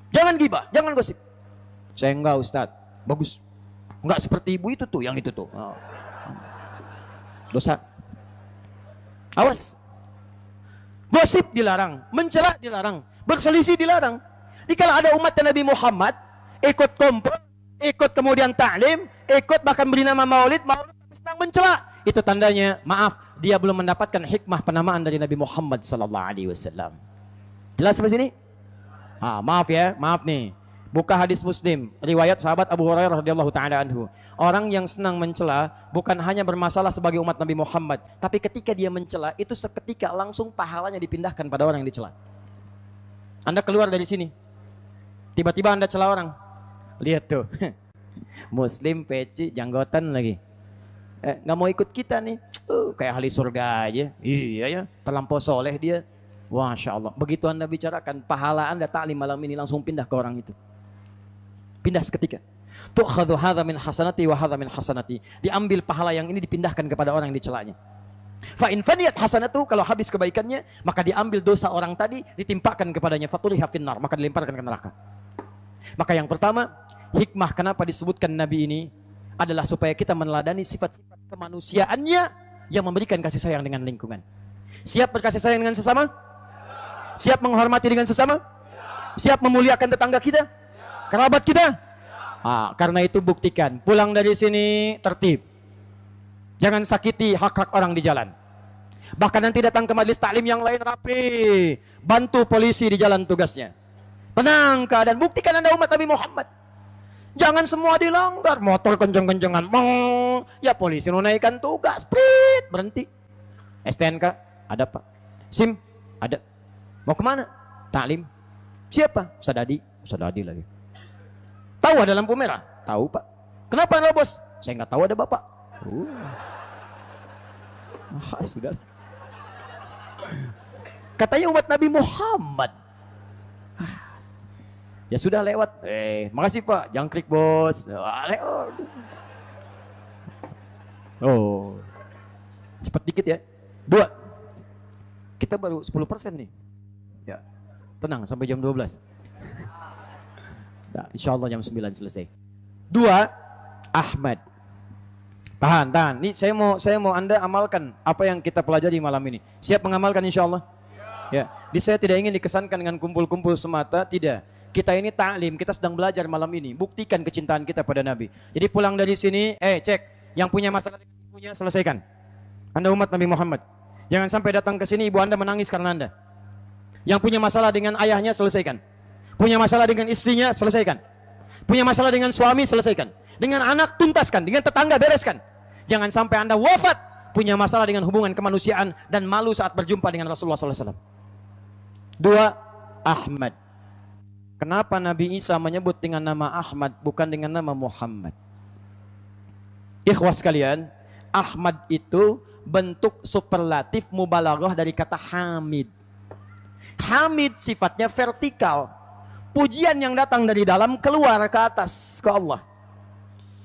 jangan gibah, jangan gosip. Saya enggak, Ustaz. Bagus. Enggak seperti ibu itu tuh, yang itu tuh. Oh. Dosa. Awas. Gosip dilarang, mencela dilarang, berselisih dilarang. Kalau ada umat Nabi Muhammad ikut kumpul, ikut kemudian ta'lim, ikut bahkan beri nama maulid tapi sedang mencela, itu tandanya, maaf, dia belum mendapatkan hikmah penamaan dari Nabi Muhammad sallallahu alaihi wasallam. Jelas sampai sini? Maaf ya, maaf nih. Buka hadis Muslim, riwayat sahabat Abu Hurairah radhiyallahu taala anhu. Orang yang senang mencela bukan hanya bermasalah sebagai umat Nabi Muhammad, tapi ketika dia mencela itu seketika langsung pahalanya dipindahkan pada orang yang dicela. Anda keluar dari sini, tiba-tiba Anda cela orang. Lihat tuh. Muslim, peci, janggotan lagi. Nggak mau ikut kita nih. Kayak ahli surga aja. Iya ya, terlampau soleh dia. Masya Allah. Begitu Anda bicarakan, pahala Anda ta'lim malam ini langsung pindah ke orang itu. Pindah seketika. Tu'khadhu hadha min hasanati wa hadha min hasanati. Diambil pahala yang ini dipindahkan kepada orang yang dicelanya. Fa in faniyat hasanatu, kalau habis kebaikannya, maka diambil dosa orang tadi ditimpakan kepadanya. Fatuliha finnar, maka dilemparkan ke neraka. Maka yang pertama, hikmah kenapa disebutkan Nabi ini adalah supaya kita meneladani sifat-sifat kemanusiaannya yang memberikan kasih sayang dengan lingkungan. Siap berkasih sayang dengan sesama? Siap menghormati dengan sesama? Siap memuliakan tetangga kita? Kerabat kita? Karena itu buktikan, pulang dari sini tertib. Jangan sakiti hak-hak orang di jalan. Bahkan nanti datang ke majelis taklim yang lain rapi, bantu polisi di jalan tugasnya. Tenang keadaan, buktikan Anda umat Nabi Muhammad. Jangan semua dilanggar, motor kenceng-kencengan, ya polisi menaikkan tugas, prit, berhenti. STNK, ada Pak. SIM, ada. Mau kemana? Taklim. Siapa? Sadadi. Sadadi lagi. Tahu ada lampu merah? Tahu Pak. Kenapa Anda bos? Saya nggak tahu ada Bapak. Sudah. Katanya umat Nabi Muhammad. Ya sudah lewat. Makasih Pak. Jangkrik bos. Lewat. Cepat dikit ya. 2. Kita baru 10% nih. Ya. Tenang sampai jam 12. Nah, insya Allah jam 9 selesai. 2. Ahmad. Tahan. Nih saya mau Anda amalkan apa yang kita pelajari malam ini. Siap mengamalkan insya Allah? Ya. Saya tidak ingin dikesankan dengan kumpul-kumpul semata, tidak. Kita ini ta'lim, kita sedang belajar malam ini. Buktikan kecintaan kita pada Nabi. Jadi pulang dari sini, cek. Yang punya masalah dengan ibunya, selesaikan. Anda umat Nabi Muhammad. Jangan sampai datang ke sini ibu Anda menangis karena Anda. Yang punya masalah dengan ayahnya, selesaikan. Punya masalah dengan istrinya, selesaikan. Punya masalah dengan suami, selesaikan. Dengan anak, tuntaskan. Dengan tetangga, bereskan. Jangan sampai Anda wafat punya masalah dengan hubungan kemanusiaan dan malu saat berjumpa dengan Rasulullah SAW. 2. Ahmad. Kenapa Nabi Isa menyebut dengan nama Ahmad bukan dengan nama Muhammad? Ikhwas sekalian, Ahmad itu bentuk superlatif mubalaghah dari kata hamid. Hamid sifatnya vertikal. Pujian yang datang dari dalam keluar ke atas ke Allah.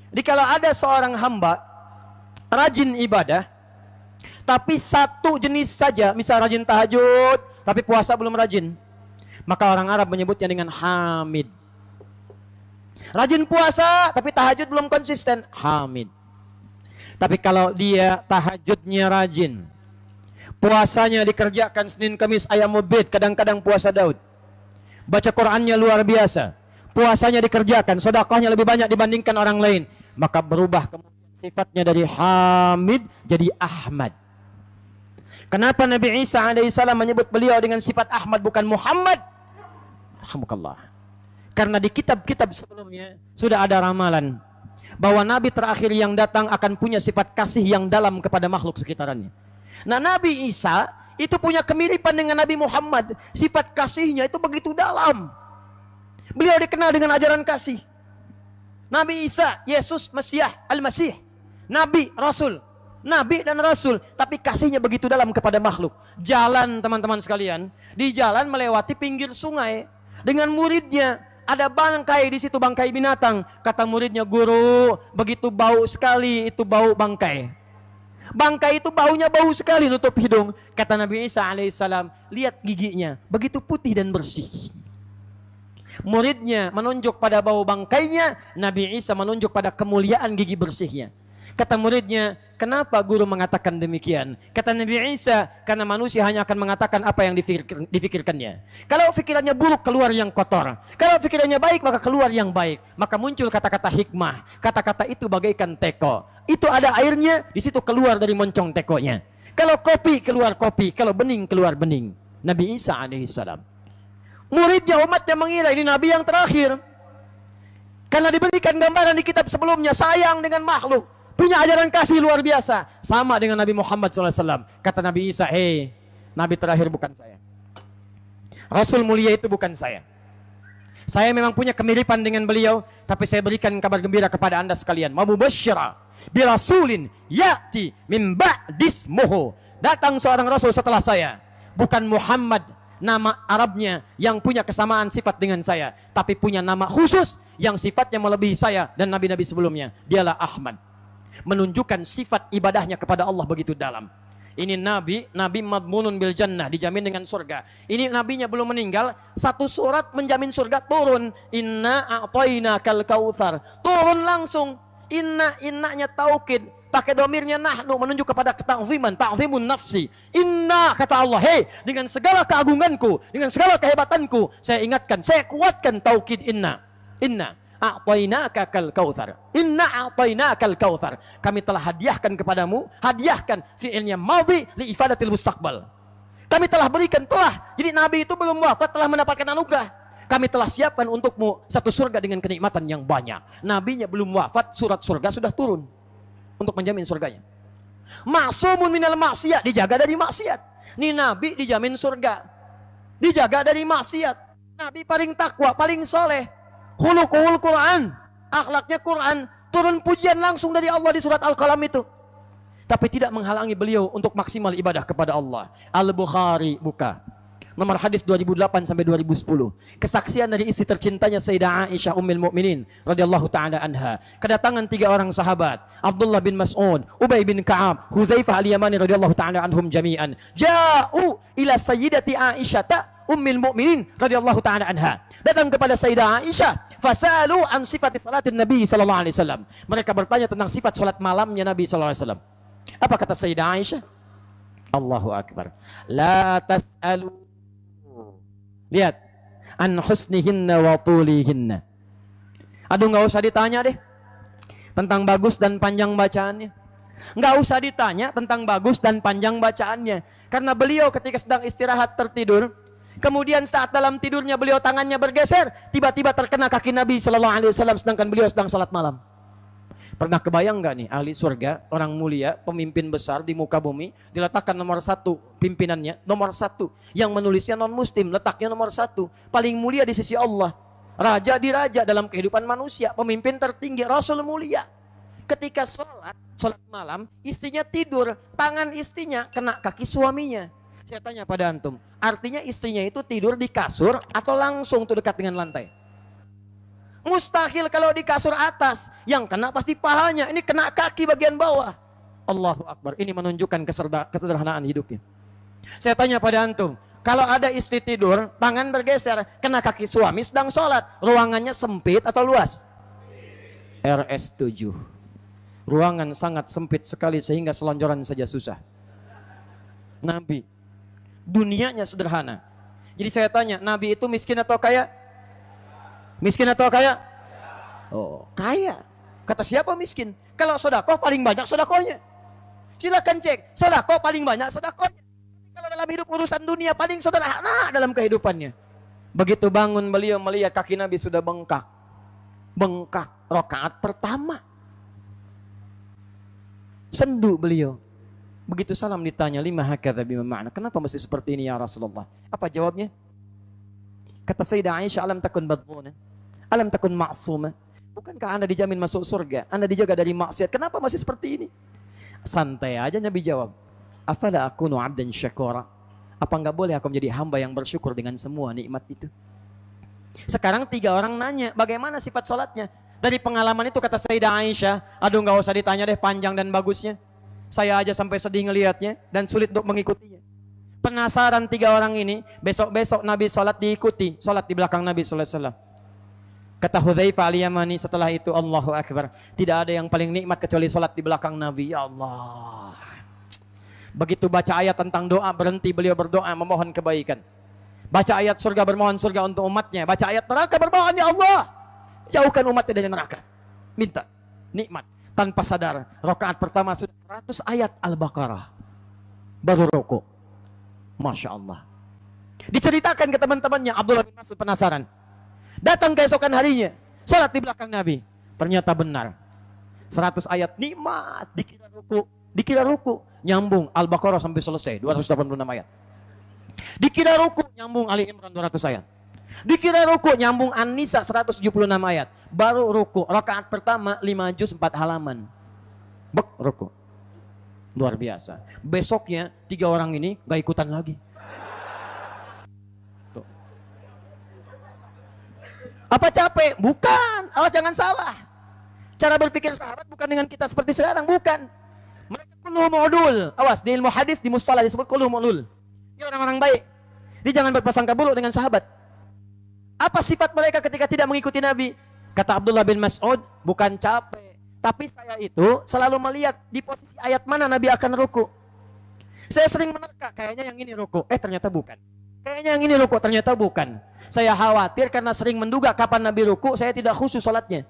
Jadi kalau ada seorang hamba rajin ibadah, tapi satu jenis saja, misal rajin tahajud, tapi puasa belum rajin, maka orang Arab menyebutnya dengan hamid. Rajin puasa, tapi tahajud belum konsisten, hamid. Tapi kalau dia tahajudnya rajin, puasanya dikerjakan Senin Kamis ayam bid, kadang-kadang puasa Daud, baca Qurannya luar biasa, puasanya dikerjakan, sedekahnya lebih banyak dibandingkan orang lain, maka berubah kemudian sifatnya dari hamid jadi Ahmad. Kenapa Nabi Isa alaihissalam menyebut beliau dengan sifat Ahmad bukan Muhammad? Alhamdulillah. Karena di kitab-kitab sebelumnya sudah ada ramalan bahwa Nabi terakhir yang datang akan punya sifat kasih yang dalam kepada makhluk sekitarnya. Nah, Nabi Isa itu punya kemiripan dengan Nabi Muhammad. Sifat kasihnya itu begitu dalam. Beliau dikenal dengan ajaran kasih. Nabi Isa, Yesus, Mesiah, Al-Masih, Nabi, Rasul. Nabi dan Rasul, tapi kasihnya begitu dalam kepada makhluk. Jalan, teman-teman sekalian, di jalan melewati pinggir sungai dengan muridnya. Ada bangkai di situ, bangkai binatang. Kata muridnya, guru, begitu bau sekali itu bau bangkai. Bangkai itu baunya bau sekali, nutup hidung. Kata Nabi Isa alaihissalam, lihat giginya, begitu putih dan bersih. Muridnya menunjuk pada bau bangkainya, Nabi Isa menunjuk pada kemuliaan gigi bersihnya. Kata muridnya, kenapa guru mengatakan demikian? Kata Nabi Isa, karena manusia hanya akan mengatakan apa yang difikirkannya. Kalau pikirannya buruk, keluar yang kotor. Kalau pikirannya baik, maka keluar yang baik. Maka muncul kata-kata hikmah. Kata-kata itu bagaikan teko. Itu ada airnya, di situ keluar dari moncong tekonya. Kalau kopi, keluar kopi. Kalau bening, keluar bening. Nabi Isa alaihissalam. Muridnya, umatnya mengira ini Nabi yang terakhir. Karena diberikan gambaran di kitab sebelumnya, sayang dengan makhluk. Punya ajaran kasih luar biasa. Sama dengan Nabi Muhammad SAW. Kata Nabi Isa, hei, Nabi terakhir bukan saya. Rasul mulia itu bukan saya. Saya memang punya kemiripan dengan beliau, tapi saya berikan kabar gembira kepada anda sekalian. Mabubasyira birasulin ya'ti min ba'dismuhu. Datang seorang Rasul setelah saya. Bukan Muhammad, nama Arabnya yang punya kesamaan sifat dengan saya, tapi punya nama khusus yang sifatnya melebihi saya dan nabi-nabi sebelumnya. Dialah Ahmad. Menunjukkan sifat ibadahnya kepada Allah begitu dalam. Ini nabi madmunun bil jannah, dijamin dengan surga. Ini nabinya belum meninggal, satu surat menjamin surga turun. Inna a'tainakal kautsar. Turun langsung. Innanya taukid, pakai domirnya nahnu, menunjuk kepada keta'ziman, ta'zimun nafsi. Inna, kata Allah, hei, dengan segala keagunganku, dengan segala kehebatanku, saya ingatkan, saya kuatkan taukid inna. A'tainakal kautsar. Inna a'tainakal kautsar. Kami telah hadiahkan kepadamu, hadiahkan fi'ilnya madhi li ifadatil mustaqbal. Kami telah berikan, telah. Jadi nabi itu belum wafat telah mendapatkan anugerah. Kami telah siapkan untukmu satu surga dengan kenikmatan yang banyak. Nabinya belum wafat, surat surga sudah turun untuk menjamin surganya. Ma'sumun minal maksiat, dijaga dari maksiat. Ini nabi dijamin surga, dijaga dari maksiat. Nabi paling takwa, paling soleh. Khuluqul Quran, akhlaknya Quran. Turun pujian langsung dari Allah di surat Al-Qalam itu, tapi tidak menghalangi beliau untuk maksimal ibadah kepada Allah. Al-Bukhari buka nomor hadis 2008 sampai 2010. Kesaksian dari istri tercintanya Sayyidah Aisyah Ummul Mukminin radhiyallahu taala anha. Kedatangan tiga orang sahabat, Abdullah bin Mas'ud, Ubay bin Ka'ab, Hudzaifah al-Yamani radhiyallahu taala anhum jami'an. Ja'u ila Sayyidati Aisyah Ummul Mukminin radhiyallahu taala anha. Datang kepada Sayyidah Aisyah, fasalu an sifati salatin Nabi sallallahu alaihi wasallam. Mereka bertanya tentang sifat salat malamnya Nabi sallallahu alaihi wasallam. Apa kata Sayyidah Aisyah? Allahu akbar. La tas'alu. Lihat, an husnihinna wa tulihinna. Aduh, nggak usah ditanya deh tentang bagus dan panjang bacaannya. Nggak usah ditanya tentang bagus dan panjang bacaannya, karena beliau ketika sedang istirahat tertidur, kemudian saat dalam tidurnya beliau tangannya bergeser, tiba-tiba terkena kaki Nabi Shallallahu Alaihi Wasallam sedangkan beliau sedang salat malam. Pernah kebayang nggak nih, ahli surga, orang mulia, pemimpin besar di muka bumi, diletakkan nomor satu, pimpinannya nomor satu, yang menulisnya non muslim, letaknya nomor satu, paling mulia di sisi Allah, raja di raja dalam kehidupan manusia, pemimpin tertinggi, Rasul mulia. ketika sholat malam, istrinya tidur, tangan istrinya kena kaki suaminya. Saya tanya pada antum, artinya istrinya itu tidur di kasur atau langsung tuh dekat dengan lantai? Mustahil kalau di kasur atas, yang kena pasti pahanya, ini kena kaki bagian bawah. Allahu Akbar, ini menunjukkan kesederhanaan hidupnya. Saya tanya pada antum, kalau ada istri tidur, tangan bergeser, kena kaki suami sedang sholat, ruangannya sempit atau luas? RS7. Ruangan sangat sempit sekali sehingga selonjoran saja susah. Nabi, dunianya sederhana. Jadi saya tanya, Nabi itu miskin atau kaya? Miskin atau kaya? Oh, kaya. Kata siapa miskin? Kalau sodakoh paling banyak sodakohnya. Silakan cek, sodakoh paling banyak sodakohnya. Kalau dalam hidup urusan dunia paling sederhana dalam kehidupannya. Begitu bangun beliau melihat kaki Nabi sudah bengkak. Bengkak rakaat pertama. Sendu beliau. Begitu salam ditanya, lima hakadha bima ma'na, kenapa mesti seperti ini ya Rasulullah? Apa jawabnya? Kata Sayyidah Aisyah, alam takun badhuna, alam takun ma'suma. Bukankah Anda dijamin masuk surga? Anda dijaga dari maksiat. Kenapa masih seperti ini? Santai aja Nabi jawab. Afala akunu 'abdan syakura. Apa enggak boleh aku menjadi hamba yang bersyukur dengan semua nikmat itu? Sekarang 3 orang nanya, bagaimana sifat sholatnya? Dari pengalaman itu kata Sayyidah Aisyah, aduh nggak usah ditanya deh panjang dan bagusnya. Saya aja sampai sedih ngelihatnya dan sulit untuk mengikutinya. Penasaran 3 orang ini, besok-besok Nabi sholat diikuti, sholat di belakang Nabi sallallahu alaihi wasallam. Kata Hudzaifah al-Yamani setelah itu, Allahu Akbar, tidak ada yang paling nikmat kecuali sholat di belakang Nabi. Ya Allah. Begitu baca ayat tentang doa, berhenti beliau berdoa memohon kebaikan. Baca ayat surga bermohon surga untuk umatnya. Baca ayat neraka bermohon, ya Allah, jauhkan umatnya dari neraka. Minta nikmat. Tanpa sadar, rakaat pertama sudah 100 ayat Al-Baqarah. Baru rukuk. Masya Allah. Diceritakan ke teman-temannya, Abdullah bin Mas'ud penasaran. Datang keesokan harinya, sholat di belakang Nabi. Ternyata benar. 100 ayat nikmat, dikira ruku, nyambung Al-Baqarah sampai selesai, 286 ayat. Dikira ruku, nyambung Ali Imran 200 ayat. Dikira ruku, nyambung An-Nisa 176 ayat. Baru ruku, rakaat pertama 5 juz 4 halaman. Ruku. Luar biasa. Besoknya 3 orang ini gak ikutan lagi. Tuh. Apa capek? Bukan. Awas jangan salah. Cara berpikir sahabat bukan dengan kita seperti sekarang, bukan. Mereka kullu mu'dul. Awas, di ilmu hadis di mustalah disebut kullu mu'dul. Dia orang-orang baik. Dia jangan berprasangka buruk dengan sahabat. Apa sifat mereka ketika tidak mengikuti Nabi? Kata Abdullah bin Mas'ud, bukan capek, tapi saya itu selalu melihat di posisi ayat mana Nabi akan ruku. Saya sering menerka, kayaknya yang ini ruku, ternyata bukan. Kayaknya yang ini ruku, ternyata bukan. Saya khawatir karena sering menduga kapan Nabi ruku, saya tidak khusyuk sholatnya.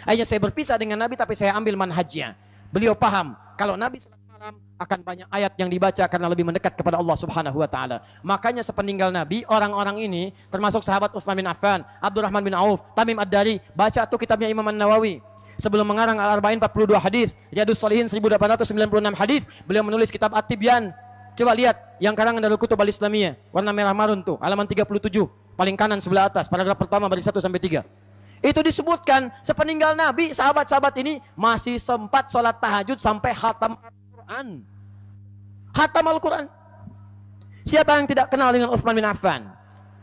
Akhirnya saya berpisah dengan Nabi, tapi saya ambil manhajnya. Beliau paham, kalau Nabi sholat malam akan banyak ayat yang dibaca karena lebih mendekat kepada Allah Subhanahu wa taala. Makanya sepeninggal Nabi, orang-orang ini termasuk sahabat Utsman bin Affan, Abdurrahman bin Auf, Tamim Ad-Dari, baca tuh kitabnya Imam An-Nawawi. Sebelum mengarang Al-Arba'in 42 hadis, Riyadhus Shalihin 1896 hadis, beliau menulis kitab At-Tibyan. Coba lihat yang karangan Darul Kutub Al-Islamiyah, warna merah marun tuh, halaman 37, paling kanan sebelah atas, paragraf pertama baris 1 sampai 3. Itu disebutkan sepeninggal Nabi, sahabat-sahabat ini masih sempat sholat tahajud sampai khatam Al-Quran. Khatam Al-Quran. Siapa yang tidak kenal dengan Utsman bin Affan?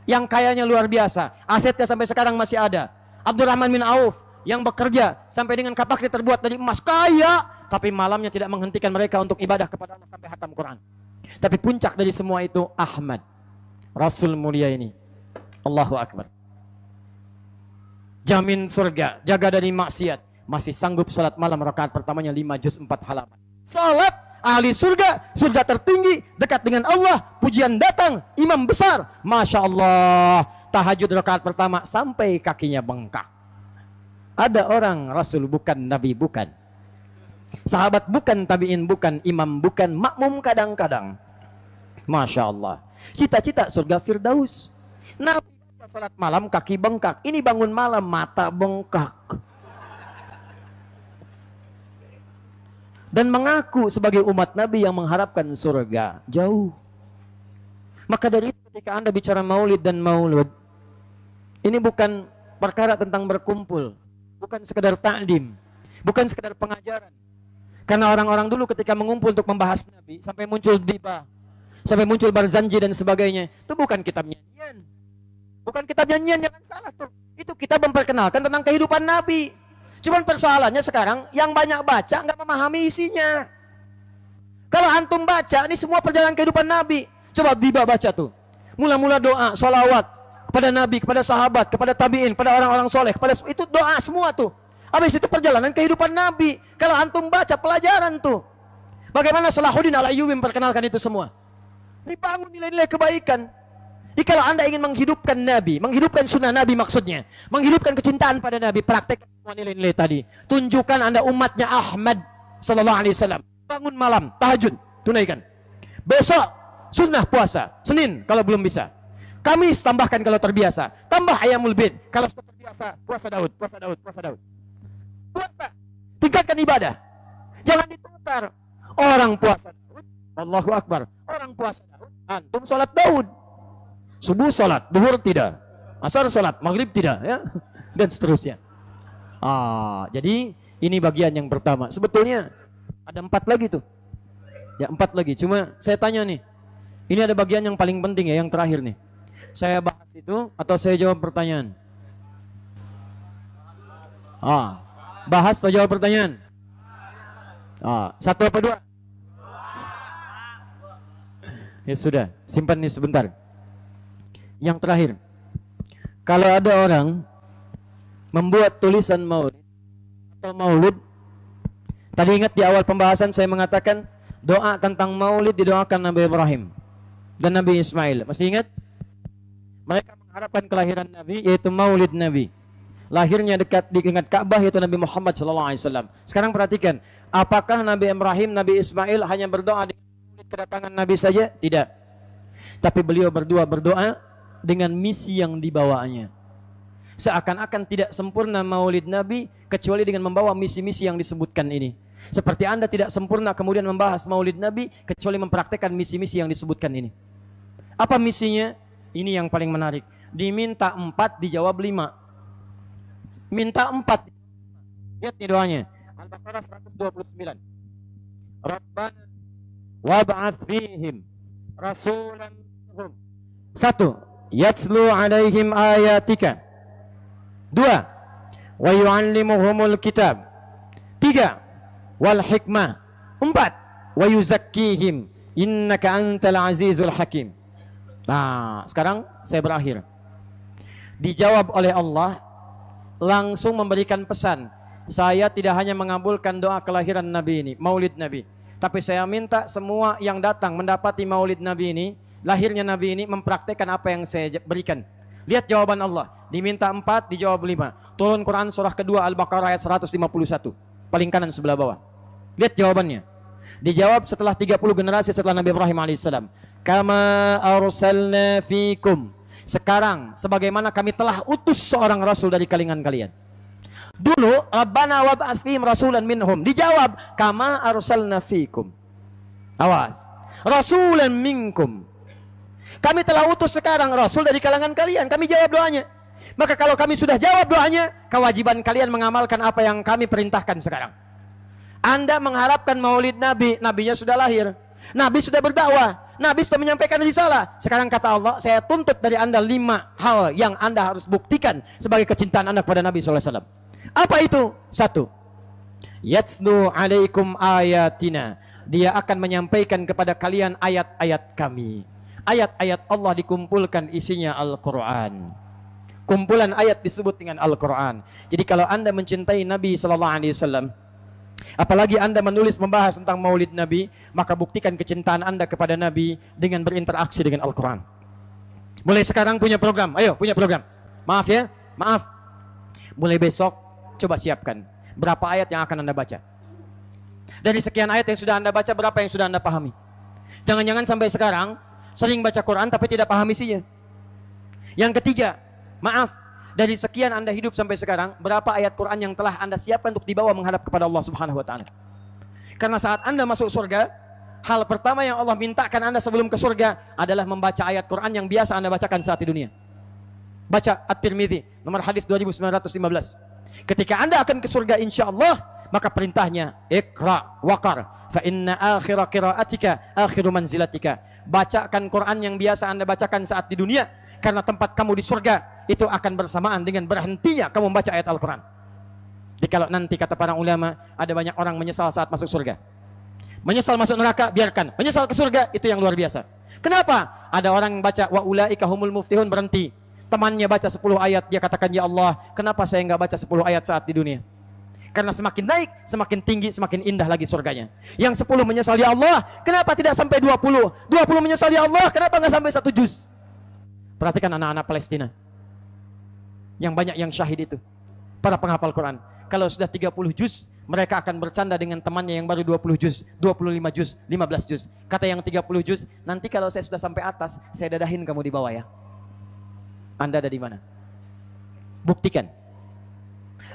Yang kayanya luar biasa, asetnya sampai sekarang masih ada. Abdurrahman bin Auf yang bekerja sampai dengan kapaknya terbuat dari emas, kaya, tapi malamnya tidak menghentikan mereka untuk ibadah kepada Allah sampai khatam Quran. Tapi puncak dari semua itu Ahmad, Rasul mulia ini. Allahu Akbar. Jamin surga, jaga dari maksiat, masih sanggup salat malam rakaat pertamanya 5 juz 4 halaman. Salat ahli surga, surga tertinggi, dekat dengan Allah, pujian datang, imam besar, Masya Allah, tahajud rakaat pertama sampai kakinya bengkak. Ada orang Rasul bukan, Nabi bukan, sahabat bukan, tabi'in bukan, imam bukan, makmum kadang-kadang. Masya Allah, cita-cita surga Firdaus. Nabi salat malam kaki bengkak, ini bangun malam mata bengkak. Dan mengaku sebagai umat Nabi yang mengharapkan surga jauh. Maka dari itu ketika Anda bicara maulid dan maulud, ini bukan perkara tentang berkumpul, bukan sekedar ta'lim. bukan sekedar pengajaran. Karena orang-orang dulu ketika mengumpul untuk membahas Nabi, sampai muncul Diba, sampai muncul Barzanji dan sebagainya, itu bukan kitab nyanyian. Bukan kitab nyanyian, jangan salah tuh. Itu kitab memperkenalkan tentang kehidupan Nabi. Cuman persoalannya sekarang, yang banyak baca nggak memahami isinya. Kalau antum baca, ini semua perjalanan kehidupan Nabi. Coba Diba baca tuh. Mula-mula doa, sholawat kepada Nabi, kepada sahabat, kepada tabi'in, kepada orang-orang soleh, kepada itu doa semua tuh. Habis itu perjalanan kehidupan Nabi. Kalau antum baca pelajaran tuh. Bagaimana Salahuddin Al-Ayyubi memperkenalkan itu semua. Dibangun nilai-nilai kebaikan. Jadi kalau anda ingin menghidupkan Nabi, menghidupkan sunnah Nabi maksudnya, menghidupkan kecintaan pada Nabi, praktekkan semua nilai-nilai tadi. Tunjukkan anda umatnya Ahmad sallallahu alaihi wasallam. Bangun malam, tahajud, tunaikan. Besok sunnah puasa, Senin kalau belum bisa. Kamis tambahkan kalau terbiasa. Tambah ayamul bid kalau sudah terbiasa. Puasa Daud, puasa Daud, puasa Daud. Puasa, tingkatkan ibadah. Jangan ditukar. Orang puasa Daud, Allahu Akbar. Orang puasa Daud, antum sholat Daud. Subuh sholat, duhur tidak. Asar sholat, maghrib tidak, ya. Dan seterusnya. Jadi ini bagian yang pertama. Sebetulnya ada 4 lagi tuh. Ya 4 lagi. Cuma saya tanya nih. Ini ada bagian yang paling penting ya, yang terakhir nih. Saya bahas itu atau saya jawab pertanyaan? Bahas atau jawab pertanyaan? 1 apa 2? Ya sudah, simpan nih sebentar. Yang terakhir, kalau ada orang membuat tulisan maulid atau maulid, tadi ingat di awal pembahasan saya mengatakan doa tentang maulid didoakan Nabi Ibrahim dan Nabi Ismail. Masih ingat? Mereka mengharapkan kelahiran Nabi, yaitu maulid Nabi. Lahirnya dekat Ka'bah, yaitu Nabi Muhammad SAW. Sekarang perhatikan, apakah Nabi Ibrahim, Nabi Ismail hanya berdoa dengan maulid kedatangan Nabi saja? Tidak. Tapi beliau berdoa dengan misi yang dibawanya. Seakan-akan tidak sempurna maulid Nabi kecuali dengan membawa misi-misi yang disebutkan ini. Seperti Anda tidak sempurna kemudian membahas maulid Nabi kecuali mempraktekkan misi-misi yang disebutkan ini. Apa misinya? Ini yang paling menarik. Diminta 4, dijawab 5. Minta 4. Lihat nih doanya. Al-Baqarah 129. Rabbana wab'ats fihim rasulan minhum. 1. Yatslu alaihim ayatika. 2. Wa yu'allimuhumul kitab. 3. Wal hikmah. 4. Wa yuzakkihim innaka antal azizul hakim. Nah, sekarang saya berakhir. Dijawab oleh Allah, langsung memberikan pesan. Saya tidak hanya mengabulkan doa kelahiran Nabi ini, maulid Nabi, tapi saya minta semua yang datang mendapati maulid Nabi ini, lahirnya Nabi ini, mempraktekkan apa yang saya berikan. Lihat jawaban Allah. Diminta 4, dijawab 5. Turun Quran surah kedua Al-Baqarah ayat 151. Paling kanan sebelah bawah. Lihat jawabannya. Dijawab setelah 30 generasi setelah Nabi Ibrahim alaihissalam. Kama arsalna fikum. Sekarang sebagaimana kami telah utus seorang rasul dari kalangan kalian. Dulu Rabbana wab'ats fihim rasulan minhum. Dijawab kama arsalna fikum. Awas. Rasulan minkum. Kami telah utus sekarang rasul dari kalangan kalian. Kami jawab doanya. Maka kalau kami sudah jawab doanya, kewajiban kalian mengamalkan apa yang kami perintahkan sekarang. Anda mengharapkan maulid Nabi, Nabinya sudah lahir, Nabi sudah berdakwah, Nabi sudah menyampaikan risalah. Sekarang kata Allah, saya tuntut dari Anda 5 hal yang Anda harus buktikan sebagai kecintaan Anda kepada Nabi SAW. Apa itu? 1. Yatslu alaikum ayatina. Dia akan menyampaikan kepada kalian ayat-ayat kami. Ayat-ayat Allah dikumpulkan, isinya Al-Quran. Kumpulan ayat disebut dengan Al-Quran. Jadi kalau Anda mencintai Nabi SAW, apalagi Anda menulis membahas tentang maulid Nabi, maka buktikan kecintaan Anda kepada Nabi dengan berinteraksi dengan Al-Quran. Mulai sekarang punya program. Ayo, punya program. Maaf ya, maaf. Mulai besok, coba siapkan berapa ayat yang akan Anda baca. Dari sekian ayat yang sudah Anda baca, berapa yang sudah Anda pahami. Jangan-jangan sampai sekarang sering baca Quran tapi tidak paham isinya. Yang ketiga, maaf, dari sekian Anda hidup sampai sekarang, berapa ayat Quran yang telah Anda siapkan untuk dibawa menghadap kepada Allah Subhanahu wa taala? Karena saat Anda masuk surga, hal pertama yang Allah mintakan Anda sebelum ke surga adalah membaca ayat Quran yang biasa Anda bacakan saat di dunia. Baca At-Tirmidzi, nomor hadis 2915. Ketika Anda akan ke surga, insya Allah maka perintahnya Iqra waqar fa inna akhira qiraatika akhiru manzilatika. Bacakan Quran yang biasa Anda bacakan saat di dunia, karena tempat kamu di surga itu akan bersamaan dengan berhentinya kamu membaca ayat Al-Quran. Jadi kalau nanti kata para ulama ada banyak orang menyesal saat masuk surga, menyesal masuk neraka, biarkan. Menyesal ke surga, itu yang luar biasa. Kenapa? Ada orang yang baca wa ulaika humul muflihun, berhenti. Temannya baca 10 ayat, dia katakan, ya Allah, kenapa saya enggak baca 10 ayat saat di dunia? Karena semakin naik, semakin tinggi, semakin indah lagi surganya. Yang 10 menyesal, ya Allah, kenapa tidak sampai 20? 20 menyesal, ya Allah, kenapa enggak sampai 1 juz? Perhatikan anak-anak Palestina yang banyak yang syahid itu, para penghafal Quran. Kalau sudah 30 juz, mereka akan bercanda dengan temannya yang baru 20 juz, 25 juz, 15 juz. Kata yang 30 juz, nanti kalau saya sudah sampai atas, saya dadahin kamu di bawah ya. Anda ada di mana? Buktikan.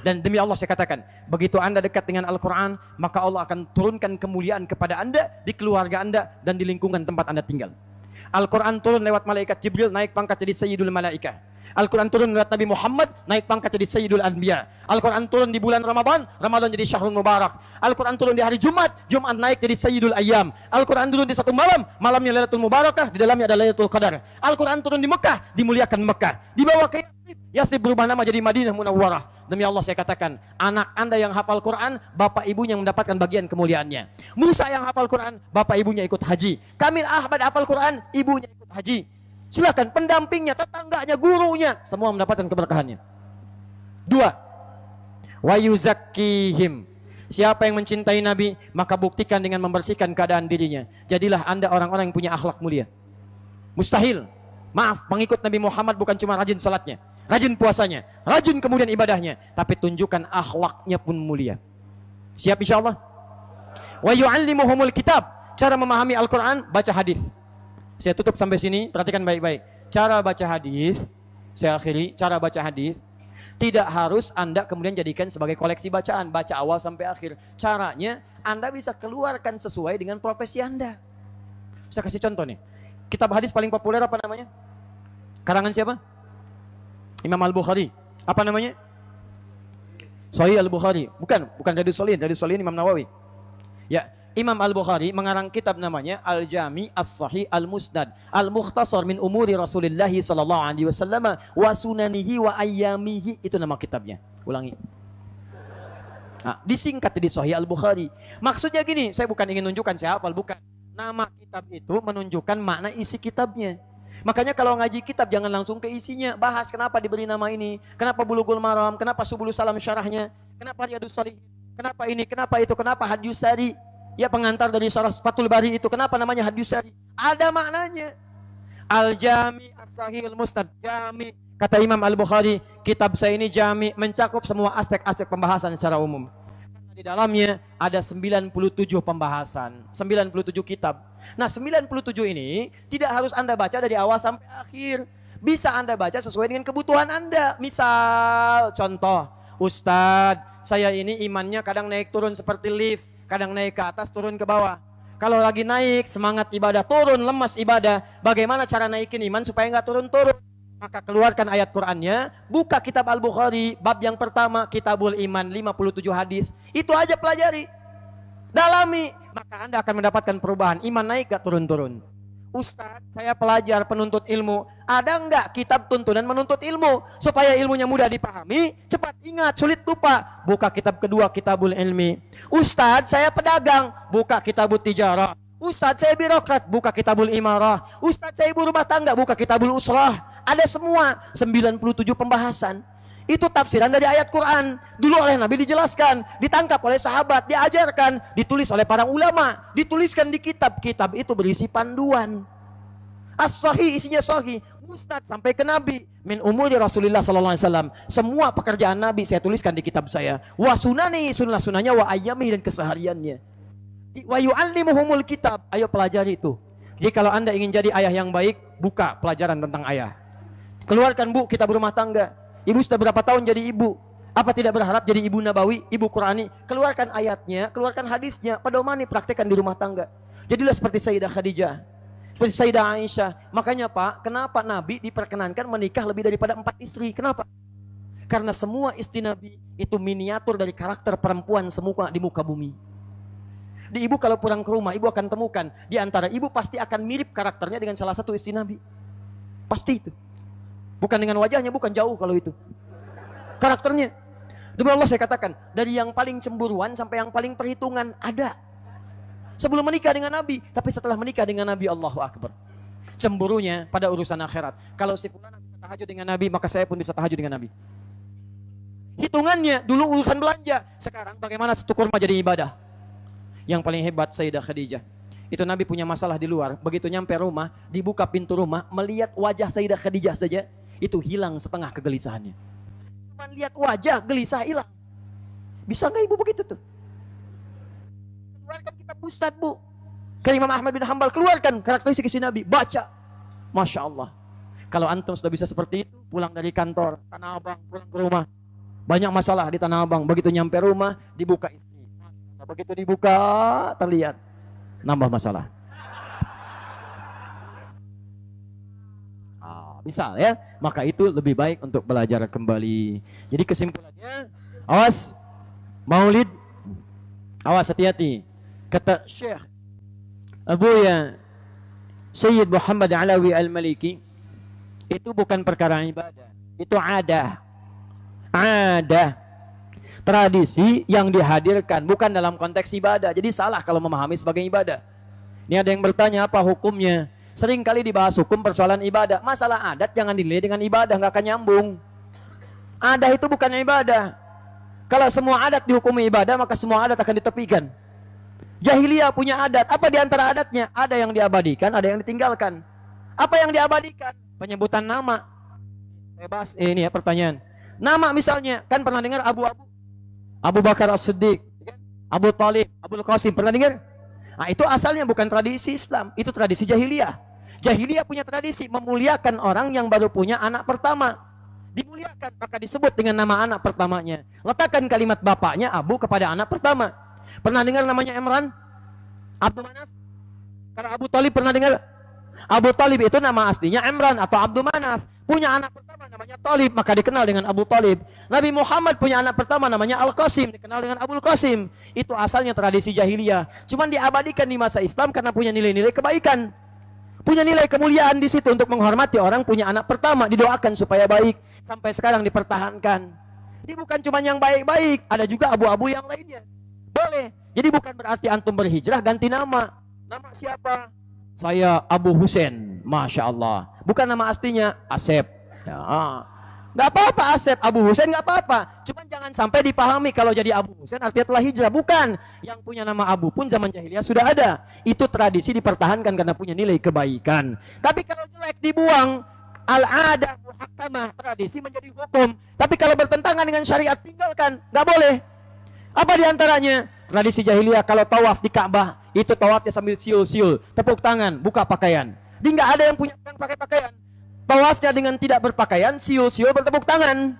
Dan demi Allah saya katakan, begitu Anda dekat dengan Al-Quran, maka Allah akan turunkan kemuliaan kepada Anda, di keluarga Anda, dan di lingkungan tempat Anda tinggal. Al-Quran turun lewat malaikat Jibril, naik pangkat jadi Sayyidul Malaikah. Al-Quran turun lewat Nabi Muhammad, naik pangkat jadi Sayyidul Anbiya. Al-Quran turun di bulan Ramadan, Ramadan jadi Syahrul Mubarak. Al-Quran turun di hari Jumat, Jumat naik jadi Sayyidul Ayyam. Al-Quran turun di satu malam, malamnya Lailatul Mubarakah, di dalamnya ada Lailatul Qadar. Al-Quran turun di Mekah, dimuliakan Mekah. Dibawa ke Yathrib, berubah nama jadi Madinah Munawwarah. Demi Allah saya katakan, anak Anda yang hafal Quran, bapak ibunya yang mendapatkan bagian kemuliaannya. Musa yang hafal Quran, bapak ibunya ikut haji. Kamil Ahmad hafal Quran, ibunya ikut haji. Silakan, pendampingnya, tetangganya, gurunya, semua mendapatkan keberkahannya. 2. Wa yuzakkihim. Siapa yang mencintai Nabi, maka buktikan dengan membersihkan keadaan dirinya. Jadilah Anda orang-orang yang punya akhlak mulia. Mustahil, maaf, pengikut Nabi Muhammad bukan cuma rajin salatnya, rajin puasanya, rajin kemudian ibadahnya, tapi tunjukkan akhlaknya pun mulia. Siap insyaallah? Wa yu'allimuhumul kitab. Cara memahami Al-Quran, baca hadis. Saya tutup sampai sini, perhatikan baik-baik. Cara baca hadis, saya akhiri, cara baca hadis tidak harus Anda kemudian jadikan sebagai koleksi bacaan, baca awal sampai akhir. Caranya Anda bisa keluarkan sesuai dengan profesi Anda. Saya kasih contoh nih. Kitab hadis paling populer apa namanya? Karangan siapa? Imam Al-Bukhari. Apa namanya? Sahih Al-Bukhari. Bukan Riyadhus Shalihin Imam Nawawi. Ya, Imam Al-Bukhari mengarang kitab namanya Al-Jami As-Sahih Al-Musnad Al-Mukhtasar min umuri Rasulullah sallallahu alaihi wasallam wa sunanihi wa ayyamihi. Itu nama kitabnya. Ulangi. Nah, disingkat di Sahih Al-Bukhari. Maksudnya gini, saya bukan ingin menunjukkan saya hafal, bukan. Nama kitab itu menunjukkan makna isi kitabnya. Makanya kalau ngaji kitab jangan langsung ke isinya, bahas kenapa diberi nama ini, kenapa Bulughul Maram, kenapa Subulus Salam syarahnya, kenapa Riyadhus Shalihin, kenapa ini, kenapa itu, kenapa Hadis Sari. Ya, pengantar dari Syarah Fathul Bari itu kenapa namanya Hadis Sari? Ada maknanya. Al-Jami As-Sahih Al-Musnad. Jami, kata Imam Al-Bukhari, kitab saya ini jami, mencakup semua aspek-aspek pembahasan secara umum. Di dalamnya ada 97 pembahasan, 97 kitab. Nah, 97 ini tidak harus Anda baca dari awal sampai akhir. Bisa Anda baca sesuai dengan kebutuhan Anda. Misal, contoh, Ustadz, saya ini imannya kadang naik turun seperti lift, kadang naik ke atas turun ke bawah. Kalau lagi naik semangat ibadah, turun lemas ibadah. Bagaimana cara naikin iman supaya nggak turun-turun? Maka keluarkan ayat Qur'annya, buka kitab Al-Bukhari, bab yang pertama, Kitabul Iman, 57 hadis. Itu aja pelajari, dalami, maka Anda akan mendapatkan perubahan. Iman naik gak turun-turun? Ustadz, saya pelajar penuntut ilmu, ada nggak kitab tuntunan menuntut ilmu supaya ilmunya mudah dipahami, cepat ingat, sulit lupa? Buka kitab kedua, Kitabul Ilmi. Ustadz, saya pedagang, buka Kitabut Tijarah. Ustadz, saya birokrat, buka Kitabul Imarah. Ustadz, saya ibu rumah tangga, buka Kitabul Usrah. Ada semua 97 pembahasan. Itu tafsiran dari ayat Quran. Dulu oleh Nabi dijelaskan, ditangkap oleh sahabat, diajarkan, ditulis oleh para ulama, dituliskan di kitab. Kitab itu berisi panduan. As-Sahih isinya sahih, Musnad sampai ke Nabi. Min umuri Rasulullah sallallahu alaihi wasallam. Semua pekerjaan Nabi saya tuliskan di kitab saya. Wa sunani, sunnah-sunnahnya, wa ayyami, dan kesehariannya. Wa yu'allimuhumul kitab. Ayo pelajari itu. Jadi kalau Anda ingin jadi ayah yang baik, buka pelajaran tentang ayah. Keluarkan bu kitab rumah tangga. Ibu sudah berapa tahun jadi ibu? Apa tidak berharap jadi ibu nabawi, ibu Qurani? Keluarkan ayatnya, keluarkan hadisnya, pedomani, praktekkan di rumah tangga. Jadilah seperti Sayyidah Khadijah, seperti Sayyidah Aisyah. Makanya Pak, kenapa Nabi diperkenankan menikah lebih daripada 4 istri? Kenapa? Karena semua istri Nabi itu miniatur dari karakter perempuan semua di muka bumi. Di ibu kalau pulang ke rumah, ibu akan temukan di antara ibu pasti akan mirip karakternya dengan salah satu istri Nabi. Pasti itu. Bukan dengan wajahnya, bukan jauh kalau itu. Karakternya. Demi Allah saya katakan, dari yang paling cemburuan sampai yang paling perhitungan ada. Sebelum menikah dengan Nabi, tapi setelah menikah dengan Nabi, Allahu Akbar. Cemburunya pada urusan akhirat. Kalau si fulan bisa tahajud dengan Nabi, maka saya pun bisa tahajud dengan Nabi. Hitungannya dulu urusan belanja, sekarang bagaimana satu kurma jadi ibadah. Yang paling hebat Sayyidah Khadijah. Itu Nabi punya masalah di luar, begitu nyampe rumah, dibuka pintu rumah, melihat wajah Sayyidah Khadijah saja, itu hilang setengah kegelisahannya. Cuma lihat wajah, gelisah hilang. Bisa nggak ibu begitu tuh? Keluarkan kitab Ustadz bu. Kan Imam Ahmad bin Hanbal keluarkan karakteristik isi Nabi, baca. Masya Allah. Kalau antum sudah bisa seperti itu, pulang dari kantor, Tanah Abang, pulang ke rumah, banyak masalah di Tanah Abang. Begitu nyampe rumah, dibuka istri. Begitu dibuka, terlihat nambah masalah. Misal ya, maka itu lebih baik untuk belajar kembali. Jadi kesimpulannya, awas maulid, awas hati-hati. Kata Syekh Abuya Sayyid Muhammad Alawi Al-Maliki, itu bukan perkara ibadah, itu adah. Tradisi yang dihadirkan, bukan dalam konteks ibadah. Jadi salah kalau memahami sebagai ibadah. Ini ada yang bertanya apa hukumnya. Sering kali dibahas hukum persoalan ibadah. Masalah adat jangan dinilai dengan ibadah, nggak akan nyambung. Adat itu bukan ibadah. Kalau semua adat dihukumi ibadah, maka semua adat akan ditepikan. Jahiliyah punya adat. Apa di antara adatnya? Ada yang diabadikan, ada yang ditinggalkan. Apa yang diabadikan? Penyebutan nama. Bebas. Ini ya pertanyaan. Nama misalnya, kan pernah dengar Abu Bakar As-Siddiq, Abu Talib, Abul Qasim, pernah dengar? Nah, itu asalnya bukan tradisi Islam, itu tradisi jahiliyah. Jahiliyah punya tradisi memuliakan orang yang baru punya anak pertama. Dimuliakan, maka disebut dengan nama anak pertamanya. Letakkan kalimat bapaknya Abu kepada anak pertama. Pernah dengar namanya Imran? Abdul Manaf? Karena Abu Talib pernah dengar? Abu Talib itu nama aslinya Imran atau Abdul Manaf. Punya anak pertama namanya Talib, maka dikenal dengan Abu Talib. Nabi Muhammad punya anak pertama namanya Al-Qasim, dikenal dengan Abul Qasim. Itu asalnya tradisi jahiliyah. Cuman diabadikan di masa Islam karena punya nilai-nilai kebaikan. Punya nilai kemuliaan di situ untuk menghormati orang punya anak pertama, didoakan supaya baik. Sampai sekarang dipertahankan. Ini bukan cuma yang baik-baik, ada juga abu-abu yang lainnya. Boleh. Jadi bukan berarti antum berhijrah ganti nama. Nama siapa? Saya Abu Husain, Masya Allah. Bukan nama aslinya Asep. Ya. Gak apa-apa Asep, Abu Husain gak apa-apa. Cuman jangan sampai dipahami kalau jadi Abu Husain artinya telah hijrah. Bukan. Yang punya nama Abu pun zaman jahiliyah sudah ada. Itu tradisi dipertahankan karena punya nilai kebaikan. Tapi kalau jelek dibuang. Al-adah muhakkamah, tradisi menjadi hukum. Tapi kalau bertentangan dengan syariat tinggalkan. Gak boleh. Apa diantaranya? Tradisi jahiliyah kalau tawaf di Ka'bah, itu tawafnya sambil siul-siul, tepuk tangan, buka pakaian. Dia nggak ada yang punya yang pakai pakaian. Tawafnya dengan tidak berpakaian, siul-siul bertepuk tangan.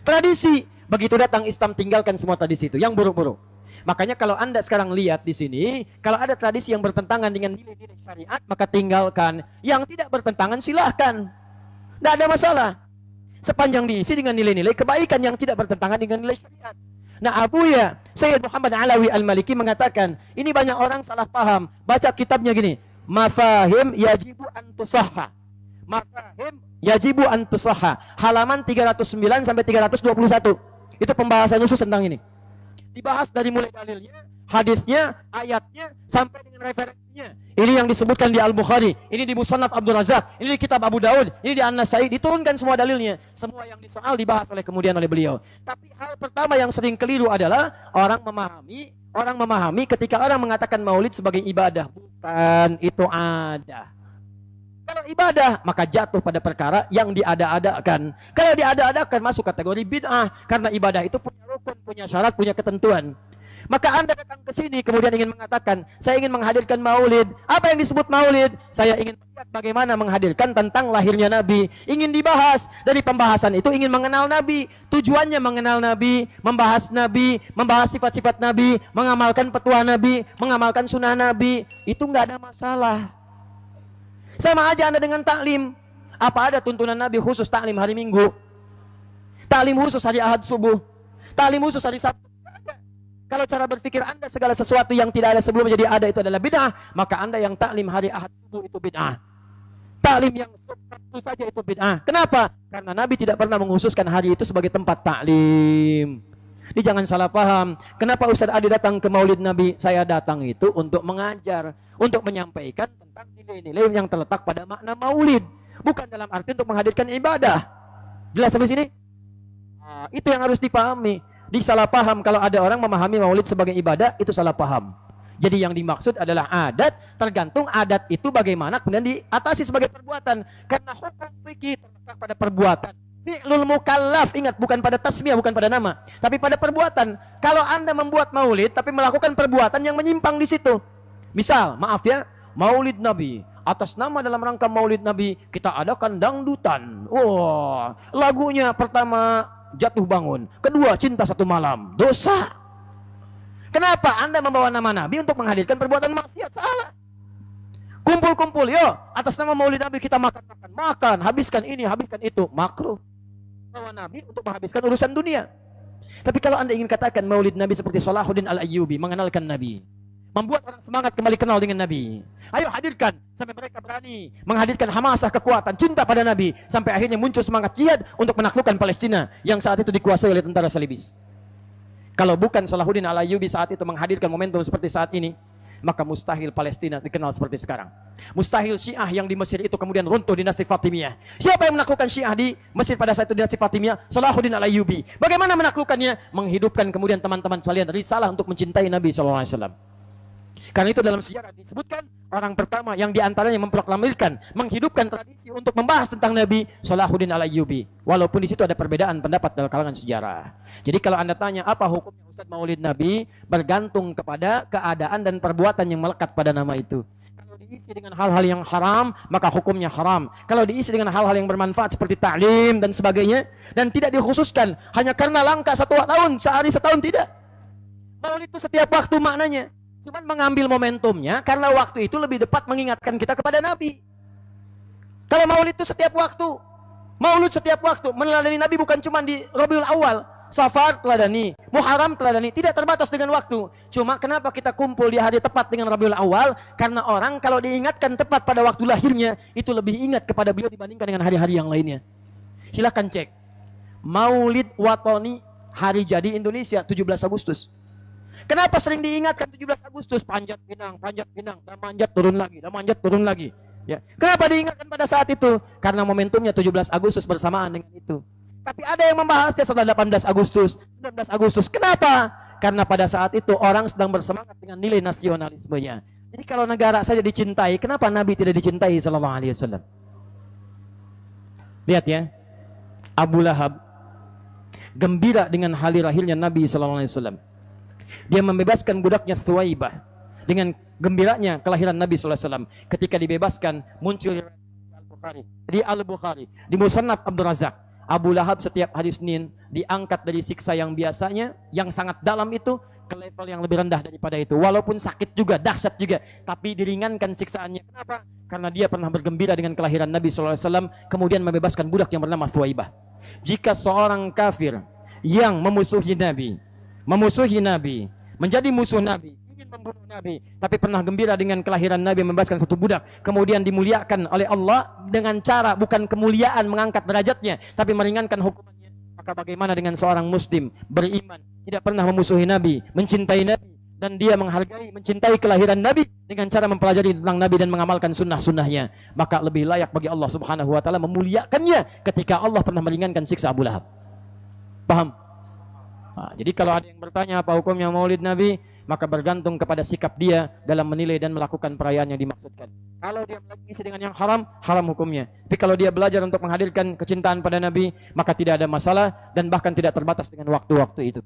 Tradisi. Begitu datang Islam tinggalkan semua tradisi itu, yang buruk-buruk. Makanya kalau Anda sekarang lihat di sini, kalau ada tradisi yang bertentangan dengan nilai-nilai syariat, maka tinggalkan. Yang tidak bertentangan silahkan. Tidak ada masalah. Sepanjang diisi dengan nilai-nilai kebaikan yang tidak bertentangan dengan nilai syariat. Nah, Abuya Sayyid Muhammad Alawi Al-Maliki mengatakan, ini banyak orang salah paham. Baca kitabnya gini, Mafahim Yajibu Antusahha. Mafahim Yajibu Antusahha. Halaman 309 sampai 321. Itu pembahasan khusus tentang ini. Dibahas dari mulai dalilnya, hadisnya, ayatnya, sampai dengan referensinya. Ini yang disebutkan di Al-Bukhari, ini di Musannaf Abdul Razak, ini di kitab Abu Daud, ini di An-Nasai, diturunkan semua dalilnya. Semua yang disoal dibahas kemudian oleh beliau. Tapi hal pertama yang sering keliru adalah orang memahami ketika orang mengatakan maulid sebagai ibadah. Bukan, itu ada. Kalau ibadah, maka jatuh pada perkara yang diada-adakan. Kalau diada-adakan masuk kategori bid'ah. Karena ibadah itu punya rukun, punya syarat, punya ketentuan. Maka Anda datang ke sini kemudian ingin mengatakan, saya ingin menghadirkan maulid. Apa yang disebut maulid? Saya ingin melihat bagaimana menghadirkan tentang lahirnya Nabi. Ingin dibahas. Dari pembahasan itu ingin mengenal Nabi. Tujuannya mengenal Nabi, membahas sifat-sifat Nabi, mengamalkan petua Nabi, mengamalkan sunnah Nabi. Itu nggak ada masalah. Sama aja Anda dengan taklim. Apa ada tuntunan Nabi khusus taklim hari Minggu? taklim khusus hari Ahad subuh, taklim khusus hari Sabtu. Kalau cara berpikir Anda segala sesuatu yang tidak ada sebelumnya jadi ada itu adalah bid'ah, maka Anda yang taklim hari Ahad subuh itu bid'ah. Taklim yang Sabtu saja itu bid'ah. Kenapa? Karena Nabi tidak pernah mengkhususkan hari itu sebagai tempat taklim. Ini jangan salah paham. Kenapa Ustaz Adi datang ke Maulid Nabi? Saya datang itu untuk mengajar, untuk menyampaikan tentang nilai-nilai yang terletak pada makna Maulid, bukan dalam arti untuk menghadirkan ibadah. Jelas sampai sini? Nah, itu yang harus dipahami. Disalah paham kalau ada orang memahami Maulid sebagai ibadah, itu salah paham. Jadi yang dimaksud adalah adat, tergantung adat itu bagaimana kemudian diatasi sebagai perbuatan. Karena hukum fikih terletak pada perbuatan. Fi'lul mukallaf, ingat, bukan pada tasmiyah, bukan pada nama, tapi pada perbuatan. Kalau Anda membuat maulid tapi melakukan perbuatan yang menyimpang di situ. Misal, maaf ya, Maulid Nabi, atas nama dalam rangka Maulid Nabi kita adakan dangdutan. Wah, lagunya pertama Jatuh Bangun, kedua Cinta Satu Malam. Dosa. Kenapa Anda membawa nama Nabi untuk menghadirkan perbuatan maksiat? Salah. Kumpul-kumpul, yo, atas nama Maulid Nabi kita makan, habiskan ini, habiskan itu, makruh. Bawa Nabi untuk menghabiskan urusan dunia. Tapi kalau Anda ingin katakan Maulid Nabi seperti Salahuddin Al-Ayyubi mengenalkan Nabi, membuat orang semangat kembali kenal dengan Nabi, ayo hadirkan sampai mereka berani menghadirkan hamasah, kekuatan, cinta pada Nabi, sampai akhirnya muncul semangat jihad untuk menaklukkan Palestina yang saat itu dikuasai oleh tentara salibis. Kalau bukan Salahuddin Al-Ayyubi saat itu menghadirkan momentum seperti saat ini, maka mustahil Palestina dikenal seperti sekarang. Mustahil Syiah yang di Mesir itu kemudian runtuh dinasti Fatimiyah. Siapa yang menaklukkan Syiah di Mesir pada saat itu dinasti Fatimiyah? Salahuddin Al-Ayyubi. Bagaimana menaklukkannya? Menghidupkan kemudian teman-teman sekalian risalah untuk mencintai Nabi SAW. Karena itu dalam sejarah disebutkan orang pertama yang diantaranya memproklamirkan, menghidupkan tradisi untuk membahas tentang Nabi, Salahuddin Al-Ayyubi. Walaupun di situ ada perbedaan pendapat dalam kalangan sejarah. Jadi kalau Anda tanya apa hukumnya Ustadz Maulid Nabi, bergantung kepada keadaan dan perbuatan yang melekat pada nama itu. Kalau diisi dengan hal-hal yang haram, maka hukumnya haram. Kalau diisi dengan hal-hal yang bermanfaat seperti ta'lim dan sebagainya, dan tidak dikhususkan hanya karena langka 1 tahun, sehari setahun, tidak. Maulid itu setiap waktu maknanya. Cuman mengambil momentumnya karena waktu itu lebih tepat mengingatkan kita kepada Nabi. Kalau maulid itu setiap waktu, maulud setiap waktu, meneladani Nabi bukan cuma di Rabiul Awal, Safar teladani, Muharram teladani, tidak terbatas dengan waktu. Cuma kenapa kita kumpul di hari tepat dengan Rabiul Awal? Karena orang kalau diingatkan tepat pada waktu lahirnya, itu lebih ingat kepada beliau dibandingkan dengan hari-hari yang lainnya. Silahkan cek Maulid Watani hari jadi Indonesia 17 Agustus. Kenapa sering diingatkan 17 Agustus? Panjat Pinang, dan manjat turun lagi, dan manjat turun lagi. Ya. Kenapa diingatkan pada saat itu? Karena momentumnya 17 Agustus bersamaan dengan itu. Tapi ada yang membahasnya setelah 18 Agustus, 19 Agustus. Kenapa? Karena pada saat itu orang sedang bersemangat dengan nilai nasionalismenya. Jadi kalau negara saja dicintai, kenapa Nabi tidak dicintai sallallahu alaihi wasallam? Lihat ya. Abu Lahab gembira dengan hari lahirnya Nabi sallallahu alaihi wasallam. Dia membebaskan budaknya Thuwaibah dengan gembiranya kelahiran Nabi SAW. Ketika dibebaskan muncul di Al-Bukhari, di Musannaf Abdul Razak, Abu Lahab setiap hari Senin diangkat dari siksa yang biasanya, yang sangat dalam itu, ke level yang lebih rendah daripada itu. Walaupun sakit juga, dahsyat juga, tapi diringankan siksaannya. Kenapa? Karena dia pernah bergembira dengan kelahiran Nabi SAW, kemudian membebaskan budak yang bernama Thuwaibah. Jika seorang kafir yang memusuhi Nabi, menjadi musuh Nabi, ingin membunuh Nabi, tapi pernah gembira dengan kelahiran Nabi membebaskan satu budak, kemudian dimuliakan oleh Allah dengan cara bukan kemuliaan mengangkat derajatnya, tapi meringankan hukumannya, maka bagaimana dengan seorang muslim beriman, tidak pernah memusuhi Nabi, mencintai Nabi, dan dia menghargai, mencintai kelahiran Nabi dengan cara mempelajari tentang Nabi dan mengamalkan sunnah-sunnahnya, maka lebih layak bagi Allah Subhanahu wa ta'ala memuliakannya ketika Allah pernah meringankan siksa Abu Lahab. Paham? Nah, jadi kalau ada yang bertanya apa hukumnya Maulid Nabi, maka bergantung kepada sikap dia dalam menilai dan melakukan perayaan yang dimaksudkan. Kalau dia mengisi dengan yang haram, haram hukumnya. Tapi kalau dia belajar untuk menghadirkan kecintaan pada Nabi, maka tidak ada masalah dan bahkan tidak terbatas dengan waktu-waktu itu.